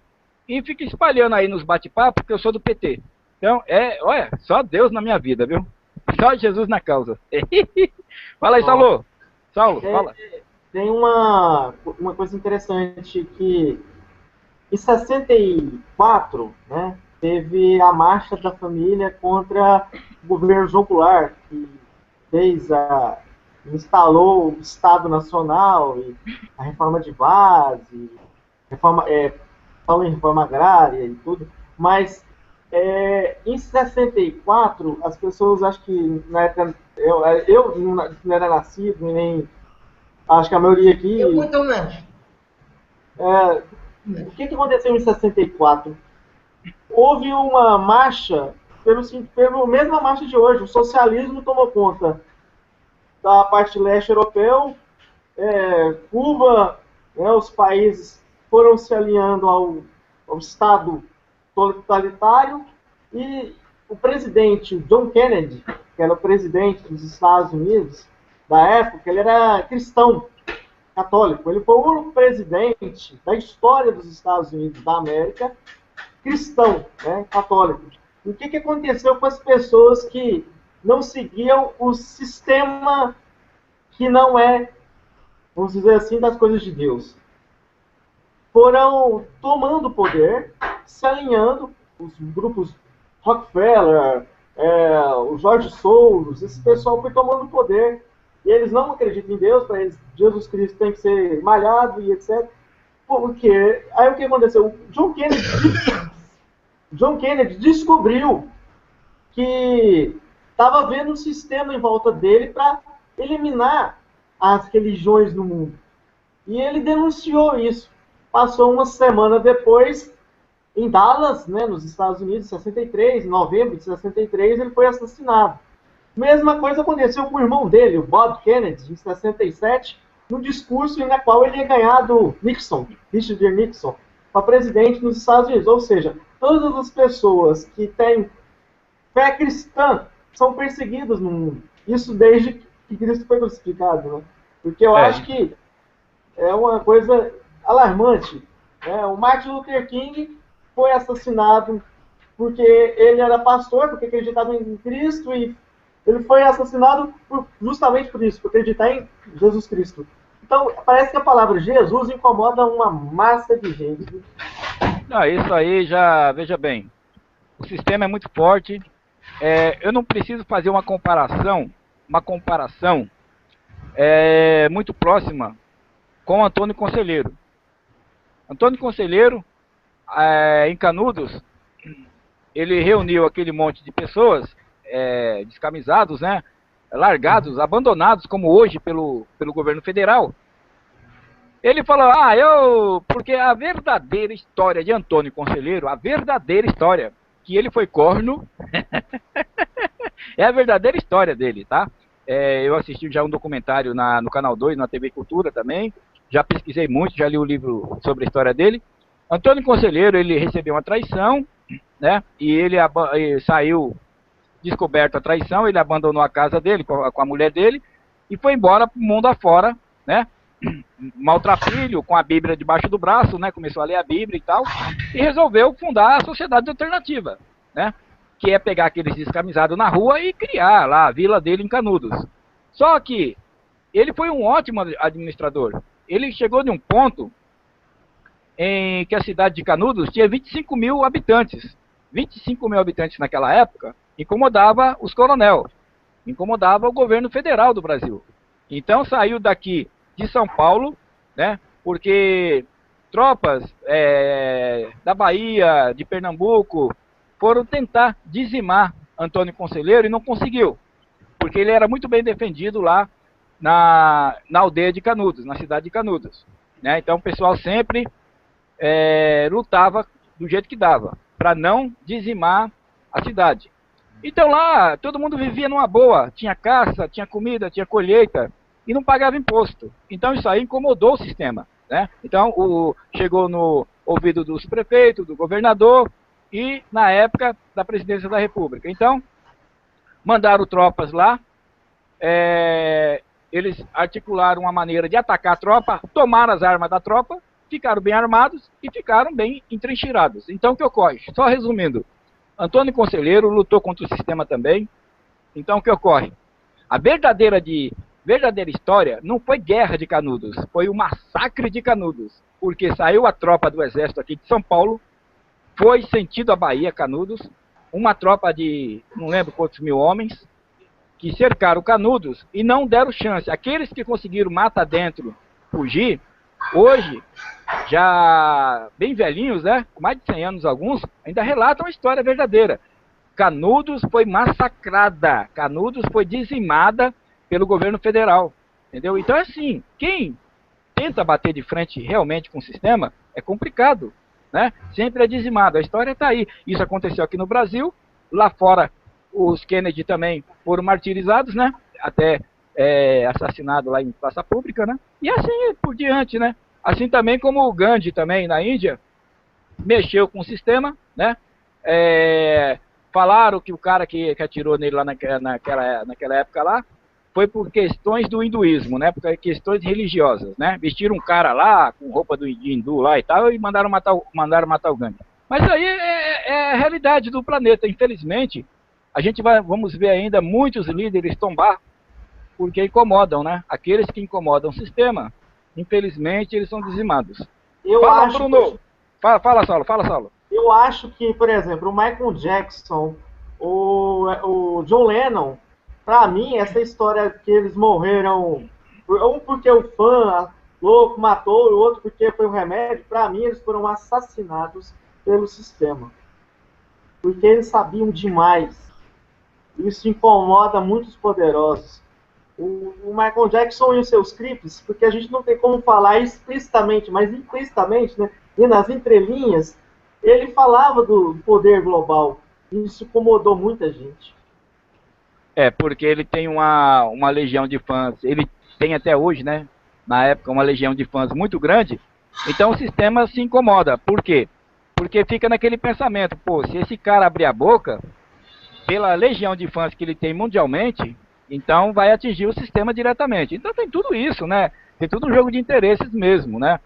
e fica espalhando aí nos bate-papos que eu sou do PT. Então, olha, só Deus na minha vida, viu? Só Jesus na causa. Fala aí, Saulo. Saulo, fala. Tem uma coisa interessante que em 64, né, teve a marcha da família contra o governo João Goulart, que instalou o Estado Nacional, e a reforma de base, falou em reforma agrária e tudo, mas em 64, as pessoas, acho que na época, eu não era nascido, nem acho que a maioria aqui... Eu muito menos. O que aconteceu em 64? Houve uma marcha, pela mesma marcha de hoje, o socialismo tomou conta da parte leste europeu, Cuba, né, os países foram se alinhando ao Estado totalitário, e o presidente John Kennedy, que era o presidente dos Estados Unidos da época, ele era cristão, católico. Ele foi o único presidente da história dos Estados Unidos da América cristão, né, católico. E o que aconteceu com as pessoas que não seguiam o sistema que não é, vamos dizer assim, das coisas de Deus? Foram tomando poder, se alinhando, os grupos Rockefeller, o George Soros, esse pessoal foi tomando poder, e eles não acreditam em Deus, para eles Jesus Cristo tem que ser malhado e etc. Porque aí o que aconteceu? O John Kennedy descobriu que estava vendo um sistema em volta dele para eliminar as religiões no mundo. E ele denunciou isso. Passou uma semana depois, em Dallas, né, nos Estados Unidos, em 63, em novembro de 63, ele foi assassinado. Mesma coisa aconteceu com o irmão dele, o Bob Kennedy, em 67, no discurso na qual ele ia ganhar do Nixon, Richard Nixon, para presidente nos Estados Unidos. Ou seja, todas as pessoas que têm fé cristã são perseguidas no mundo. Isso desde que Cristo foi crucificado, né? Porque eu acho que é uma coisa alarmante. Né? O Martin Luther King foi assassinado porque ele era pastor, porque acreditava em Cristo, e ele foi assassinado justamente por isso, por acreditar em Jesus Cristo. Então, parece que a palavra Jesus incomoda uma massa de gente. Não, isso aí já, veja bem, o sistema é muito forte. Eu não preciso fazer uma comparação muito próxima com Antônio Conselheiro. Antônio Conselheiro, em Canudos, ele reuniu aquele monte de pessoas, descamisados, né, largados, abandonados, como hoje pelo governo federal. Ele falou, porque a verdadeira história de Antônio Conselheiro, a verdadeira história, que ele foi corno, é a verdadeira história dele, tá? Eu assisti já um documentário no Canal 2, na TV Cultura também, já pesquisei muito, já li o livro sobre a história dele. Antônio Conselheiro, ele recebeu uma traição, né? E ele saiu descoberto a traição, ele abandonou a casa dele com a mulher dele e foi embora para o mundo afora, né? Maltrapilho, com a Bíblia debaixo do braço, né? Começou a ler a Bíblia e tal, e resolveu fundar a Sociedade Alternativa, né? Que é pegar aqueles descamisados na rua e criar lá a vila dele em Canudos. Só que ele foi um ótimo administrador. Ele chegou de um ponto em que a cidade de Canudos tinha 25 mil habitantes. 25 mil habitantes naquela época incomodava os coronel, incomodava o governo federal do Brasil. Então saiu daqui de São Paulo, né? Porque tropas da Bahia, de Pernambuco, foram tentar dizimar Antônio Conselheiro e não conseguiu, porque ele era muito bem defendido lá na aldeia de Canudos, na cidade de Canudos, né? Então o pessoal sempre lutava do jeito que dava, para não dizimar a cidade. Então lá todo mundo vivia numa boa, tinha caça, tinha comida, tinha colheita, e não pagava imposto. Então isso aí incomodou o sistema. né? Então, chegou no ouvido do prefeito, do governador e, na época, da presidência da República. Então, mandaram tropas lá, eles articularam uma maneira de atacar a tropa, tomaram as armas da tropa, ficaram bem armados e ficaram bem entrincheirados. Então, o que ocorre? Só resumindo, Antônio Conselheiro lutou contra o sistema também. Então, o que ocorre? A verdadeira história não foi guerra de Canudos, foi o massacre de Canudos, porque saiu a tropa do exército aqui de São Paulo, foi sentido a Bahia, Canudos, uma tropa de não lembro quantos mil homens, que cercaram Canudos e não deram chance. Aqueles que conseguiram mata dentro fugir, hoje, já bem velhinhos, né, com mais de 100 anos alguns, ainda relatam a história verdadeira. Canudos foi massacrada, Canudos foi dizimada pelo governo federal, entendeu? Então, assim, quem tenta bater de frente realmente com o sistema é complicado, né? Sempre é dizimado, a história está aí. Isso aconteceu aqui no Brasil, lá fora os Kennedy também foram martirizados, né? Até assassinado lá em praça pública, né? E assim por diante, né? Assim também como o Gandhi também na Índia mexeu com o sistema, né? Falaram que o cara que atirou nele lá naquela época lá foi por questões do hinduísmo, né? Por questões religiosas, né? Vestiram um cara lá com roupa do hindu lá e tal e mandaram matar o Gandhi. Mas aí é a realidade do planeta. Infelizmente, a gente vamos ver ainda muitos líderes tombar porque incomodam, né? Aqueles que incomodam o sistema, infelizmente, eles são dizimados. Fala, Bruno! Fala, Saulo. Eu acho que, por exemplo, o Michael Jackson, o John Lennon, pra mim, essa história que eles morreram, um porque o fã louco matou, e o outro porque foi um remédio, pra mim, eles foram assassinados pelo sistema. Porque eles sabiam demais. Isso incomoda muitos poderosos. O Michael Jackson e os seus clipes, porque a gente não tem como falar explicitamente, mas implicitamente, né? E nas entrelinhas, ele falava do poder global. Isso incomodou muita gente. Porque ele tem uma legião de fãs, ele tem até hoje, né? Na época, uma legião de fãs muito grande. Então o sistema se incomoda. Por quê? Porque fica naquele pensamento, pô, se esse cara abrir a boca, pela legião de fãs que ele tem mundialmente, então vai atingir o sistema diretamente. Então tem tudo isso, né? Tem tudo um jogo de interesses mesmo, né?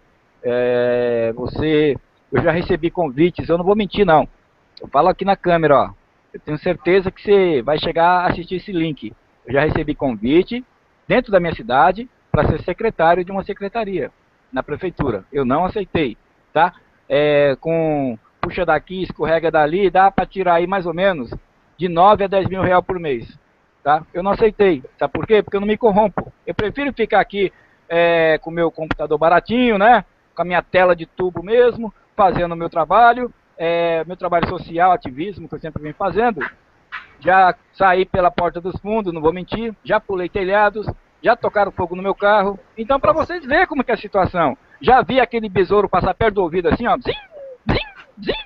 Eu já recebi convites, eu não vou mentir não. Eu falo aqui na câmera, ó. Eu tenho certeza que você vai chegar a assistir esse link. Eu já recebi convite dentro da minha cidade para ser secretário de uma secretaria na prefeitura. Eu não aceitei, tá? Puxa daqui, escorrega dali, dá para tirar aí mais ou menos de 9 a 10 mil reais por mês. Tá? Eu não aceitei. Sabe por quê? Porque eu não me corrompo. Eu prefiro ficar aqui com o meu computador baratinho, né? Com a minha tela de tubo mesmo, fazendo o meu trabalho social, ativismo, que eu sempre venho fazendo. Já saí pela porta dos fundos, não vou mentir, já pulei telhados, já tocaram fogo no meu carro. Então, para vocês verem como que é a situação. Já vi aquele besouro passar perto do ouvido assim, ó. Zim, zim, zim.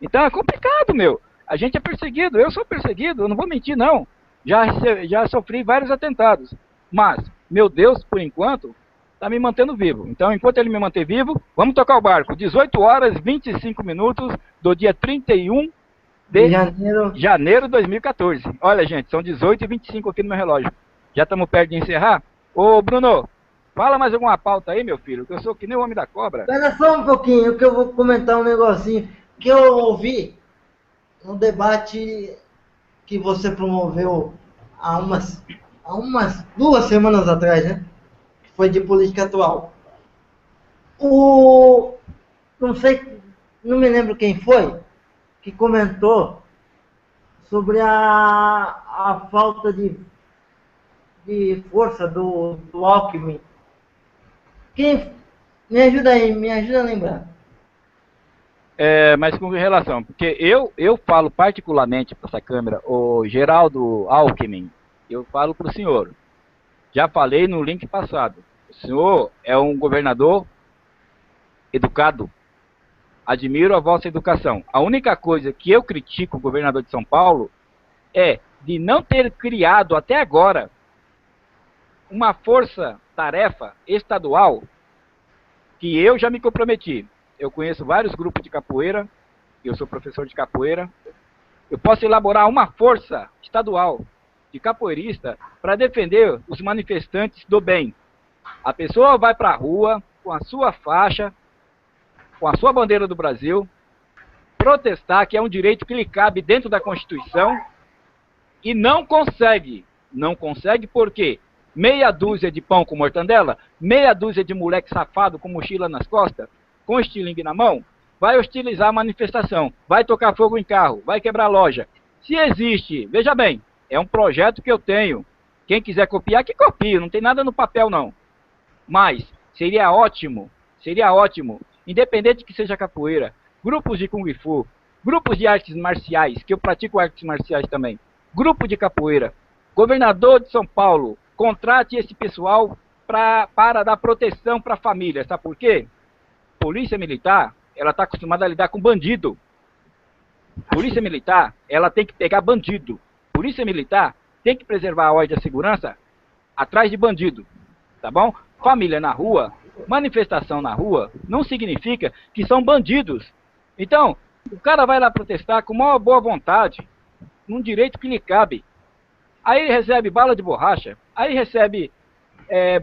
Então é complicado, meu. A gente é perseguido, eu sou perseguido, eu não vou mentir, não. Já sofri vários atentados. Mas, meu Deus, por enquanto, está me mantendo vivo. Então, enquanto ele me manter vivo, vamos tocar o barco. 18 horas e 25 minutos do dia 31 de janeiro de 2014. Olha, gente, são 18 e 25 aqui no meu relógio. Já estamos perto de encerrar. Ô, Bruno, fala mais alguma pauta aí, meu filho, que eu sou que nem o homem da cobra. Espera só um pouquinho, que eu vou comentar um negocinho que eu ouvi no debate que você promoveu há umas 2 semanas atrás, né? Que foi de política atual. Não sei, não me lembro quem foi, que comentou sobre a falta de força do Alckmin. Quem me ajuda aí, me ajuda a lembrar. Mas com relação, porque eu falo particularmente para essa câmera, o Geraldo Alckmin, eu falo para o senhor, já falei no link passado, o senhor é um governador educado, admiro a vossa educação. A única coisa que eu critico o governador de São Paulo é de não ter criado até agora uma força-tarefa estadual que eu já me comprometi. Eu conheço vários grupos de capoeira, eu sou professor de capoeira. Eu posso elaborar uma força estadual de capoeirista para defender os manifestantes do bem. A pessoa vai para a rua com a sua faixa, com a sua bandeira do Brasil, protestar, que é um direito que lhe cabe dentro da Constituição, e não consegue. Não consegue porque meia dúzia de pão com mortandela, meia dúzia de moleque safado com mochila nas costas, com estilingue na mão, vai hostilizar a manifestação, vai tocar fogo em carro, vai quebrar loja. Se existe, veja bem, é um projeto que eu tenho. Quem quiser copiar, que copie, não tem nada no papel não. Mas seria ótimo, independente que seja capoeira, grupos de Kung Fu, grupos de artes marciais, que eu pratico artes marciais também, grupo de capoeira, governador de São Paulo, contrate esse pessoal para dar proteção para a família. Sabe por quê? Polícia Militar, ela está acostumada a lidar com bandido. Polícia Militar, ela tem que pegar bandido. Polícia Militar tem que preservar a ordem e a segurança atrás de bandido. Tá bom? Família na rua, manifestação na rua, não significa que são bandidos. Então, o cara vai lá protestar com maior boa vontade, num direito que lhe cabe. Aí ele recebe bala de borracha, aí recebe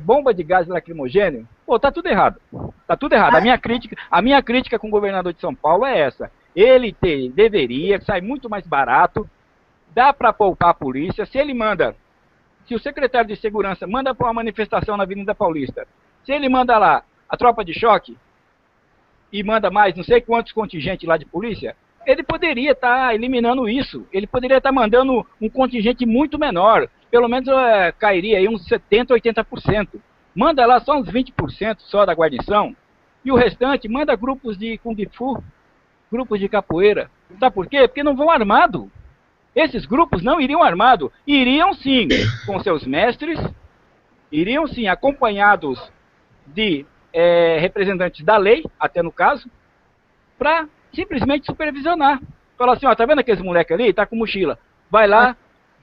bomba de gás lacrimogêneo. Pô, tá tudo errado. Tá tudo errado. A minha crítica com o governador de São Paulo é essa. Ele deveria, sai muito mais barato, dá para poupar a polícia. Se o secretário de segurança manda para uma manifestação na Avenida Paulista, se ele manda lá a tropa de choque e manda mais não sei quantos contingentes lá de polícia, ele poderia estar eliminando isso. Ele poderia estar mandando um contingente muito menor. Pelo menos cairia aí uns 70%, 80%. Manda lá só uns 20% só da guarnição. E o restante manda grupos de Kung Fu, grupos de capoeira. Sabe por quê? Porque não vão armado. Esses grupos não iriam armado. Iriam sim com seus mestres, iriam sim acompanhados de representantes da lei, até no caso, para simplesmente supervisionar. Falar assim, ó, tá vendo aqueles moleques ali? Tá com mochila. Vai lá,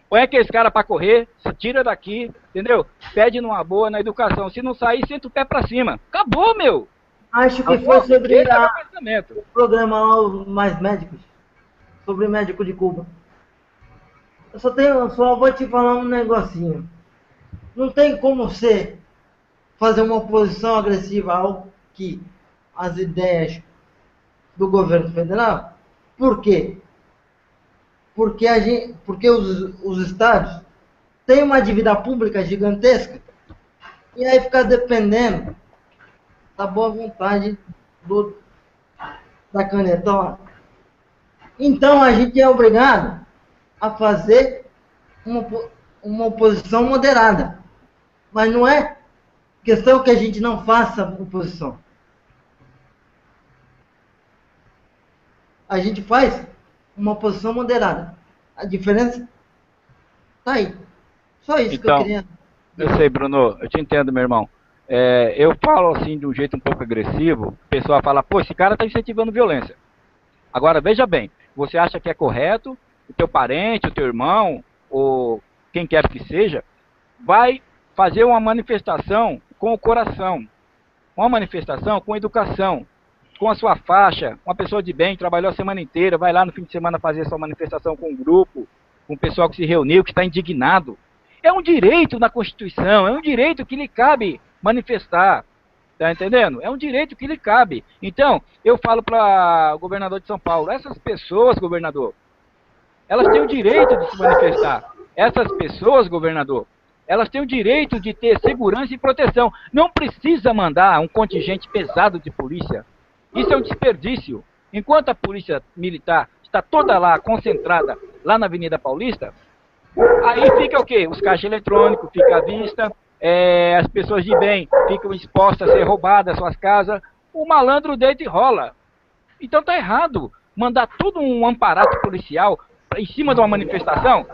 põe aqueles caras para correr, se tira daqui, entendeu? Pede numa boa, na educação. Se não sair, senta o pé para cima. Acabou, meu! Acho que foi sobre o programa lá, Mais Médicos, sobre o médico de Cuba. Eu só vou te falar um negocinho. Não tem como você fazer uma oposição agressiva ao que as ideias do governo federal. Por quê? Porque os estados têm uma dívida pública gigantesca e aí fica dependendo da boa vontade da caneta. Então a gente é obrigado a fazer uma oposição moderada. Mas não é questão que a gente não faça oposição. A gente faz uma oposição moderada. A diferença tá aí. Só isso então, que eu queria. Eu sei, Bruno, eu te entendo, meu irmão. Eu falo assim de um jeito um pouco agressivo, o pessoal fala, pô, esse cara tá incentivando violência. Agora, veja bem, você acha que é correto, o teu parente, o teu irmão, ou quem quer que seja, vai fazer uma manifestação com o coração, uma manifestação com educação, com a sua faixa, uma pessoa de bem, trabalhou a semana inteira, vai lá no fim de semana fazer sua manifestação com um grupo, com o pessoal que se reuniu, que está indignado. É um direito na Constituição, é um direito que lhe cabe manifestar, tá entendendo? É um direito que lhe cabe. Então, eu falo para o governador de São Paulo, essas pessoas, governador, elas têm o direito de se manifestar. Essas pessoas, governador, elas têm o direito de ter segurança e proteção. Não precisa mandar um contingente pesado de polícia. Isso é um desperdício. Enquanto a polícia militar está toda lá, concentrada, lá na Avenida Paulista, aí fica o quê? Os caixas eletrônicos ficam à vista, as pessoas de bem ficam expostas a ser roubadas suas casas, o malandro deita e rola. Então tá errado mandar tudo um aparato policial em cima de uma manifestação.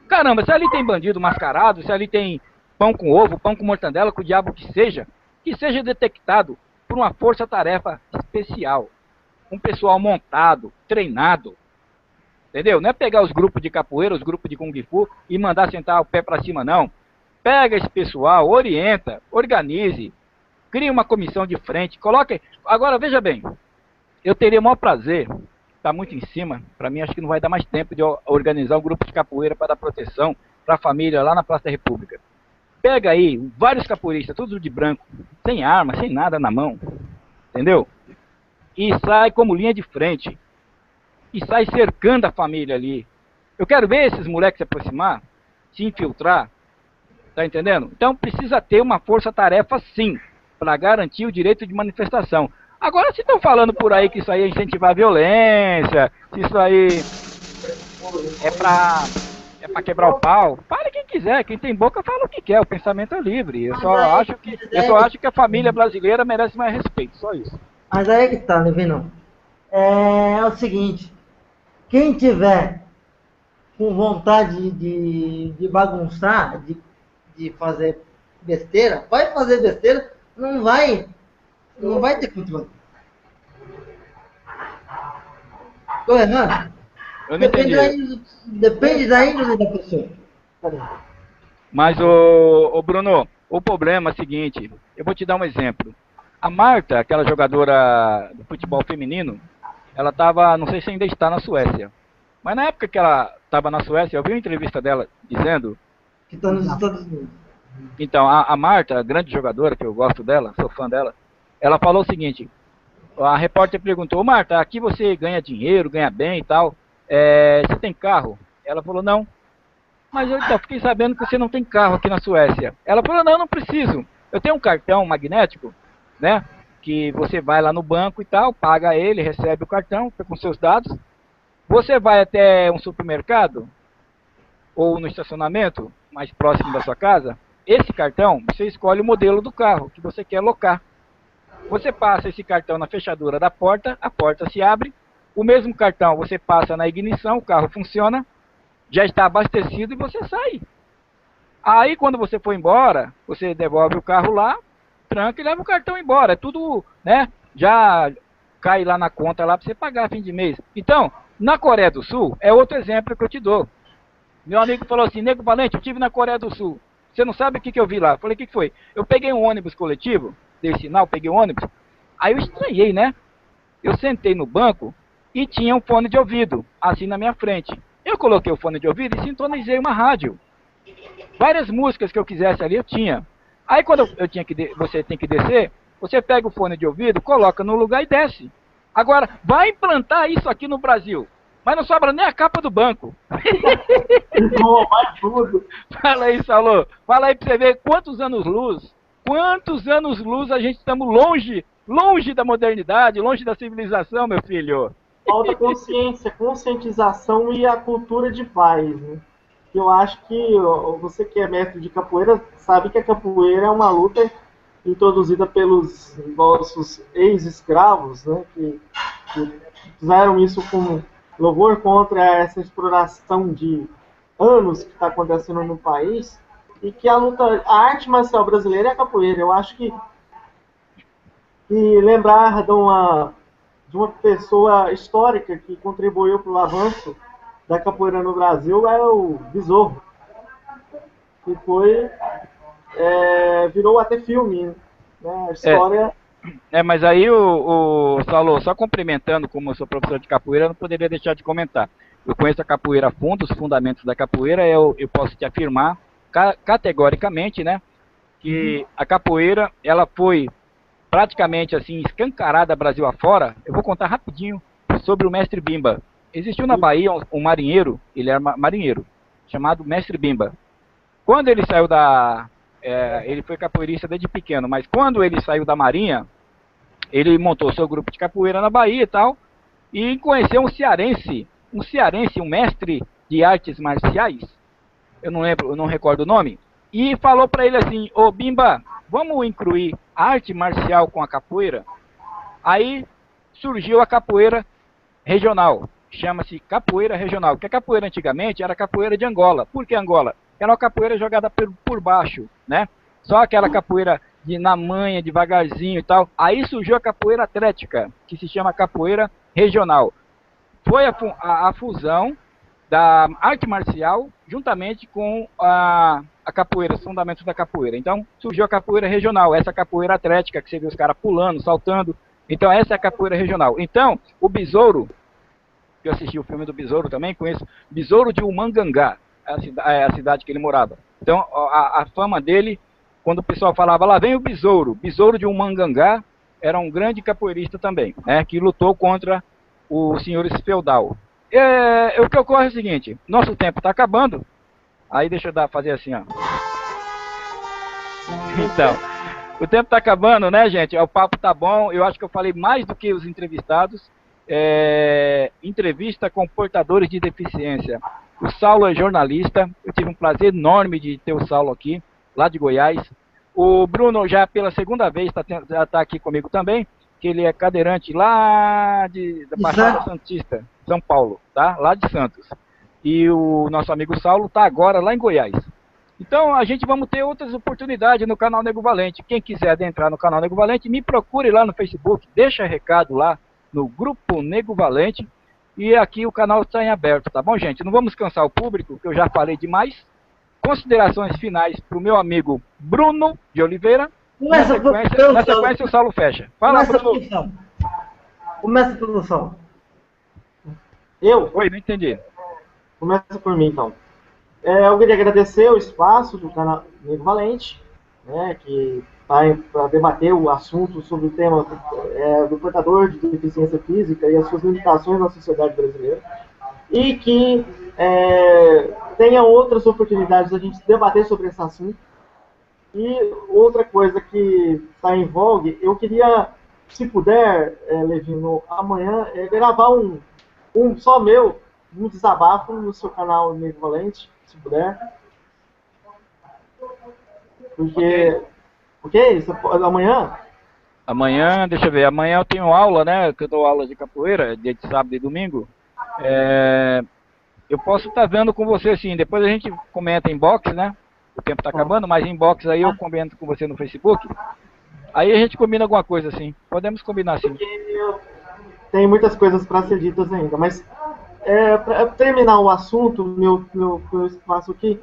Caramba, se ali tem bandido mascarado, se ali tem pão com ovo, pão com mortandela, com o diabo que seja detectado por uma força-tarefa especial. Um pessoal montado, treinado. Entendeu? Não é pegar os grupos de capoeira, os grupos de Kung Fu e mandar sentar o pé para cima, não. Pega esse pessoal, orienta, organize. crie uma comissão de frente, coloque... Agora, veja bem, eu teria o maior prazer, está muito em cima, para mim acho que não vai dar mais tempo de organizar um grupo de capoeira para dar proteção para a família lá na Praça da República. Pega aí vários capoeiristas, todos de branco, sem arma, sem nada na mão, entendeu? E sai como linha de frente, e sai cercando a família ali. Eu quero ver esses moleques se aproximar, se infiltrar, tá entendendo? Então precisa ter uma força-tarefa sim, para garantir o direito de manifestação. Agora, se estão falando por aí que isso aí é incentivar a violência, se isso aí é pra quebrar o pau, fale quem quiser, quem tem boca fala o que quer, o pensamento é livre. Eu só acho que a família brasileira merece mais respeito, só isso. Mas aí é que tá, Levino. É o seguinte, quem tiver com vontade de bagunçar, de fazer besteira, vai fazer besteira, não vai ter controle. Tô errado? Eu não entendi. Depende da índole da pessoa. Mas, ô Bruno, o problema é o seguinte, eu vou te dar um exemplo. A Marta, aquela jogadora do futebol feminino, ela estava, não sei se ainda está na Suécia, mas na época que ela estava na Suécia, eu vi uma entrevista dela dizendo... Que está nos Estados Unidos. Então, a Marta, a grande jogadora, que eu gosto dela, sou fã dela, ela falou o seguinte, a repórter perguntou, Marta, aqui você ganha dinheiro, ganha bem e tal, você tem carro? Ela falou, não. Mas eu então, fiquei sabendo que você não tem carro aqui na Suécia. Ela falou, não preciso. Eu tenho um cartão magnético, né? Que você vai lá no banco e tal, paga ele, recebe o cartão com seus dados. Você vai até um supermercado ou no estacionamento mais próximo da sua casa. Esse cartão, você escolhe o modelo do carro que você quer alocar. Você passa esse cartão na fechadura da porta, a porta se abre. O mesmo cartão você passa na ignição, o carro funciona, já está abastecido e você sai. Aí quando você for embora, você devolve o carro lá, tranca e leva o cartão embora. É tudo, né? Já cai lá na conta lá para você pagar fim de mês. Então, na Coreia do Sul, é outro exemplo que eu te dou. Meu amigo falou assim, Nego Valente, eu estive na Coreia do Sul. Você não sabe o que eu vi lá. Eu falei, o que foi? Eu peguei um ônibus coletivo, dei sinal, peguei um ônibus. Aí eu estranhei, né? Eu sentei no banco e tinha um fone de ouvido, assim na minha frente. Eu coloquei o fone de ouvido e sintonizei uma rádio. Várias músicas que eu quisesse ali eu tinha. Aí quando você tem que descer, você pega o fone de ouvido, coloca no lugar e desce. Agora, vai implantar isso aqui no Brasil, mas não sobra nem a capa do banco. Vai tudo. Fala aí, Salô. Fala aí pra você ver quantos anos luz a gente estamos longe da modernidade, longe da civilização, meu filho. Falta consciência, conscientização e a cultura de paz, né? Eu acho que você que é mestre de capoeira sabe que a capoeira é uma luta introduzida pelos nossos ex-escravos, né? Que fizeram isso com louvor contra essa exploração de anos que está acontecendo no país, e que a arte marcial brasileira é a capoeira. Eu acho que lembrar de uma pessoa histórica que contribuiu para o avanço da capoeira no Brasil é o Besouro, que virou até filme, né? A história... mas aí o Saulo, só complementando, como eu sou professor de capoeira, eu não poderia deixar de comentar. Eu conheço a capoeira a fundo, os fundamentos da capoeira, eu posso te afirmar categoricamente, né, que a capoeira, ela foi praticamente assim, escancarada Brasil afora. Eu vou contar rapidinho sobre o Mestre Bimba. Existiu na Bahia um marinheiro, ele era marinheiro, chamado Mestre Bimba. Quando ele saiu ele foi capoeirista desde pequeno, mas quando ele saiu da marinha, ele montou seu grupo de capoeira na Bahia e tal, e conheceu um mestre de artes marciais, eu não recordo o nome, e falou para ele assim, ô Bimba, vamos incluir a arte marcial com a capoeira? Aí surgiu a capoeira regional, chama-se capoeira regional, porque a capoeira antigamente era a capoeira de Angola. Por que Angola? Era uma capoeira jogada por baixo, né? Só aquela capoeira na manha, devagarzinho e tal. Aí surgiu a capoeira atlética, que se chama capoeira regional. Foi a fusão da arte marcial juntamente com a a capoeira, os fundamentos da capoeira. Então, surgiu a capoeira regional, essa capoeira atlética, que você vê os caras pulando, saltando. Então, essa é a capoeira regional. Então, o besouro, que eu assisti o filme do besouro também, conheço, besouro de Umangangá, é a cidade que ele morava. Então, a fama dele, quando o pessoal falava, lá vem o besouro de Umangangá, era um grande capoeirista também, né, que lutou contra os senhores feudal. O que ocorre é o seguinte, nosso tempo está acabando, aí deixa eu fazer assim, ó. Então, o tempo está acabando, né, gente? O papo tá bom, eu acho que eu falei mais do que os entrevistados. Entrevista com portadores de deficiência. O Saulo é jornalista, eu tive um prazer enorme de ter o Saulo aqui, lá de Goiás. O Bruno já pela segunda vez já está aqui comigo também, que ele é cadeirante lá da Baixada Santista, São Paulo, tá? Lá de Santos. E o nosso amigo Saulo está agora lá em Goiás. Então a gente vamos ter outras oportunidades no canal Nego Valente. Quem quiser adentrar no canal Nego Valente, me procure lá no Facebook, deixa recado lá no grupo Nego Valente. E aqui o canal está em aberto, tá bom, gente? Não vamos cansar o público, que eu já falei demais. Considerações finais para o meu amigo Bruno de Oliveira. Na sequência o Saulo fecha. Fala, Bruno. Começa pelo Saulo. Eu? Oi, não entendi. Começa por mim, então. Eu queria agradecer o espaço do canal Nego Valente, né, que está para debater o assunto sobre o tema do portador de deficiência física e as suas limitações na sociedade brasileira. E que tenha outras oportunidades de a gente debater sobre esse assunto. E outra coisa que está em vogue, eu queria, se puder, Levino, amanhã, gravar um só meu, um desabafo no seu canal Nego Valente, se puder. Porque... Ok? Amanhã? Amanhã, deixa eu ver, amanhã eu tenho aula, né? Que eu dou aula de capoeira, dia de sábado e domingo. Eu posso estar vendo com você, sim. Depois a gente comenta em box, né? O tempo está acabando, mas em box aí eu comento com você no Facebook. Aí a gente combina alguma coisa, assim. Podemos combinar, sim. Tem muitas coisas para ser ditas ainda, mas para terminar o assunto, meu espaço aqui,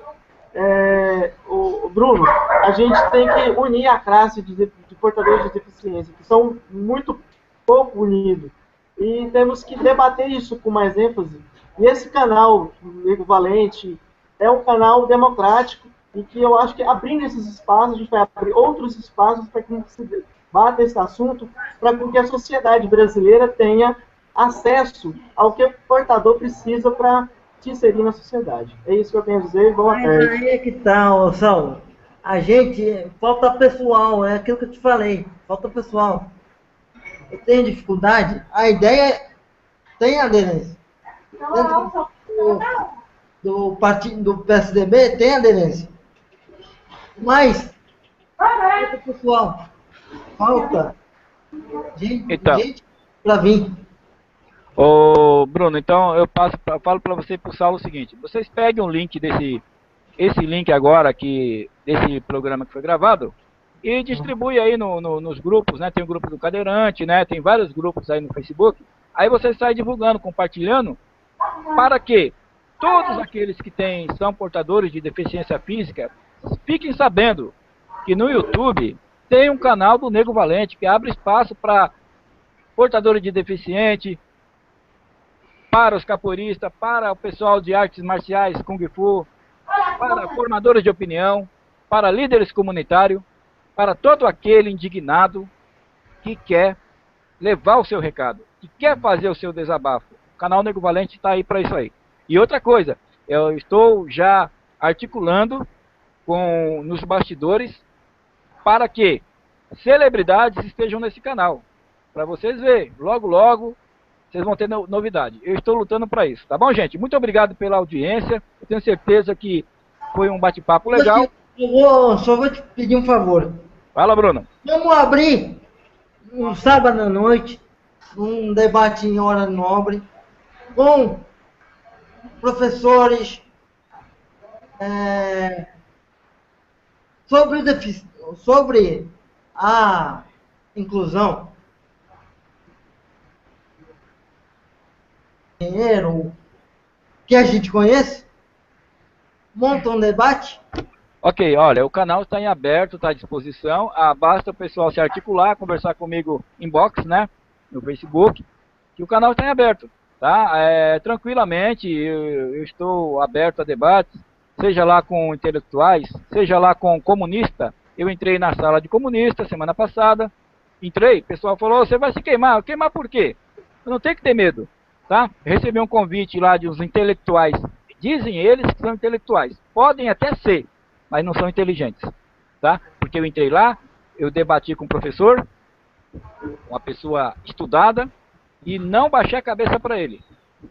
o Bruno, a gente tem que unir a classe de portadores de deficiência, que são muito pouco unidos. E temos que debater isso com mais ênfase. E esse canal, Nego Valente, é um canal democrático e que eu acho que abrindo esses espaços, a gente vai abrir outros espaços para que se debata esse assunto, para que a sociedade brasileira tenha acesso ao que o portador precisa para se inserir na sociedade. É isso que eu tenho a dizer. Boa tarde. Aí é que tá, Saulo. A gente, falta pessoal, é aquilo que eu te falei, falta pessoal. Eu tenho dificuldade, a ideia tem aderência. Dentro do partido do PSDB tem aderência. Mas, falta pessoal, falta gente para vir. Ô, Bruno, então eu falo para você e para o Saulo o seguinte, vocês peguem um link esse link agora desse programa que foi gravado e distribui aí nos grupos, né? Tem o grupo do Cadeirante, né? Tem vários grupos aí no Facebook. Aí você sai divulgando, compartilhando, para que todos aqueles que são portadores de deficiência física fiquem sabendo que no YouTube tem um canal do Nego Valente que abre espaço para portadores de deficiente, para os capoeiristas, para o pessoal de artes marciais, Kung Fu, para formadores de opinião, para líderes comunitários, para todo aquele indignado que quer levar o seu recado, que quer fazer o seu desabafo. O canal Nego Valente está aí para isso aí. E outra coisa, eu estou já articulando nos bastidores para que celebridades estejam nesse canal. Para vocês verem, logo, logo, vocês vão ter novidade. Eu estou lutando para isso, tá bom, gente? Muito obrigado pela audiência. Eu tenho certeza que foi um bate-papo legal. Só vou te pedir um favor. Fala, Bruno. Vamos abrir um sábado à noite, um debate em hora nobre, com professores sobre a inclusão. Dinheiro que a gente conhece, monta um debate Ok, olha, o canal está em aberto, está à disposição. Basta o pessoal se articular, conversar comigo inbox, né? No Facebook, que o canal está em aberto, tá? Tranquilamente, eu estou aberto a debates, seja lá com intelectuais, seja lá com comunista. Eu entrei na sala de comunista semana passada, entrei, o pessoal falou, você vai se queimar. Queimar por quê? Eu não tenho que ter medo, tá? Eu recebi um convite lá de uns intelectuais, dizem eles que são intelectuais, podem até ser, mas não são inteligentes, tá? Porque eu entrei lá, eu debati com o professor, uma pessoa estudada, e não baixei a cabeça para ele,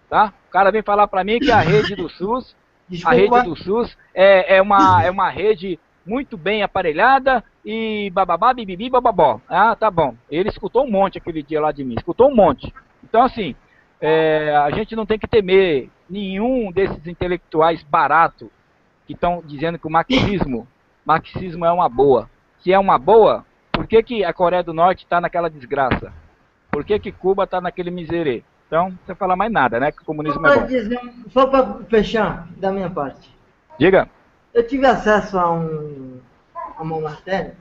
tá? O cara vem falar para mim que a rede do SUS, Desculpa. a rede do SUS é uma rede muito bem aparelhada e bababá, bibibi, bababó. Ah, tá bom. Ele escutou um monte aquele dia lá de mim, escutou um monte. Então, assim, a gente não tem que temer nenhum desses intelectuais baratos que estão dizendo que o marxismo é uma boa. Se é uma boa, por que, que a Coreia do Norte está naquela desgraça? Por que, que Cuba está naquele miserê? Então, não precisa falar mais nada, né? Que o comunismo é bom. Só para fechar da minha parte. Diga. Eu tive acesso a uma matéria.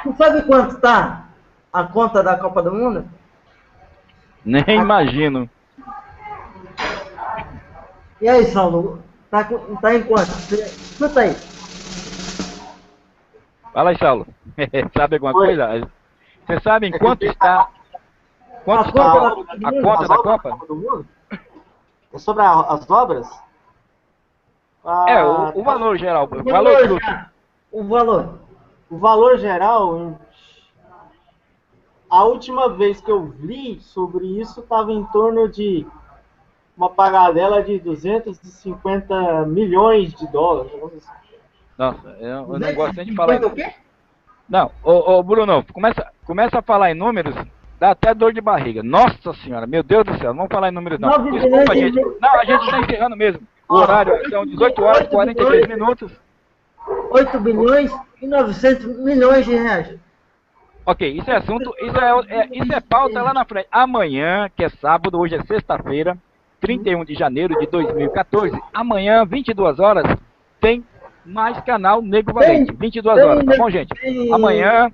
Você sabe quanto está a conta da Copa do Mundo? Nem imagino. E aí, Saulo? Tá em quanto? Escuta aí. Fala aí, Saulo. Sabe alguma coisa? Você sabe em quanto está... Quanto está a conta da Copa? É sobre as obras? O valor geral. O valor bruto. O valor. O valor geral, a última vez que eu li sobre isso estava em torno de uma pagadela de 250 milhões de dólares. Nossa, eu não gosto nem de falar em... Não, Bruno, começa a falar em números, dá até dor de barriga. Nossa senhora, meu Deus do céu, não vamos falar em números não. Desculpa, gente. Não, a gente está encerrando mesmo. O horário são 18 horas e 43 minutos. 8 bilhões e 900 milhões de reais. Ok, isso é assunto, isso é pauta lá na frente. Amanhã, que é sábado, hoje é sexta-feira, 31 de janeiro de 2014, amanhã, 22 horas, tem mais canal Nego Valente, 22 horas, tá bom, gente? Amanhã,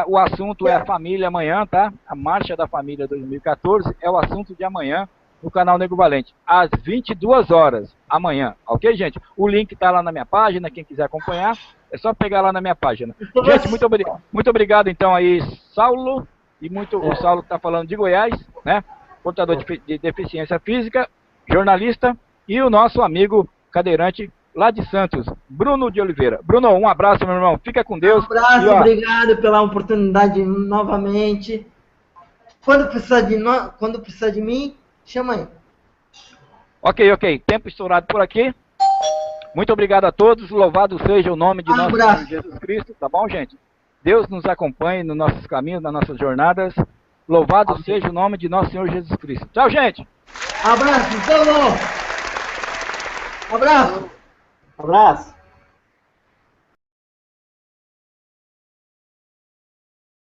o assunto é a família amanhã, tá? A Marcha da Família 2014 é o assunto de amanhã no canal Nego Valente, às 22 horas, amanhã, ok, gente? O link tá lá na minha página, quem quiser acompanhar, é só pegar lá na minha página. Gente, muito obrigado, então, aí, Saulo, e o Saulo que tá falando de Goiás, né? Portador de deficiência física, jornalista, e o nosso amigo cadeirante lá de Santos, Bruno de Oliveira. Bruno, um abraço, meu irmão. Fica com Deus. Um abraço, obrigado pela oportunidade novamente. Quando precisar de mim, chama aí. Ok. Tempo estourado por aqui. Muito obrigado a todos. Louvado seja o nome de nosso Senhor Jesus Cristo. Tá bom, gente? Deus nos acompanhe nos nossos caminhos, nas nossas jornadas. Louvado seja o nome de nosso Senhor Jesus Cristo. Tchau, gente. Abraço, Saulo. Abraço. Abraço.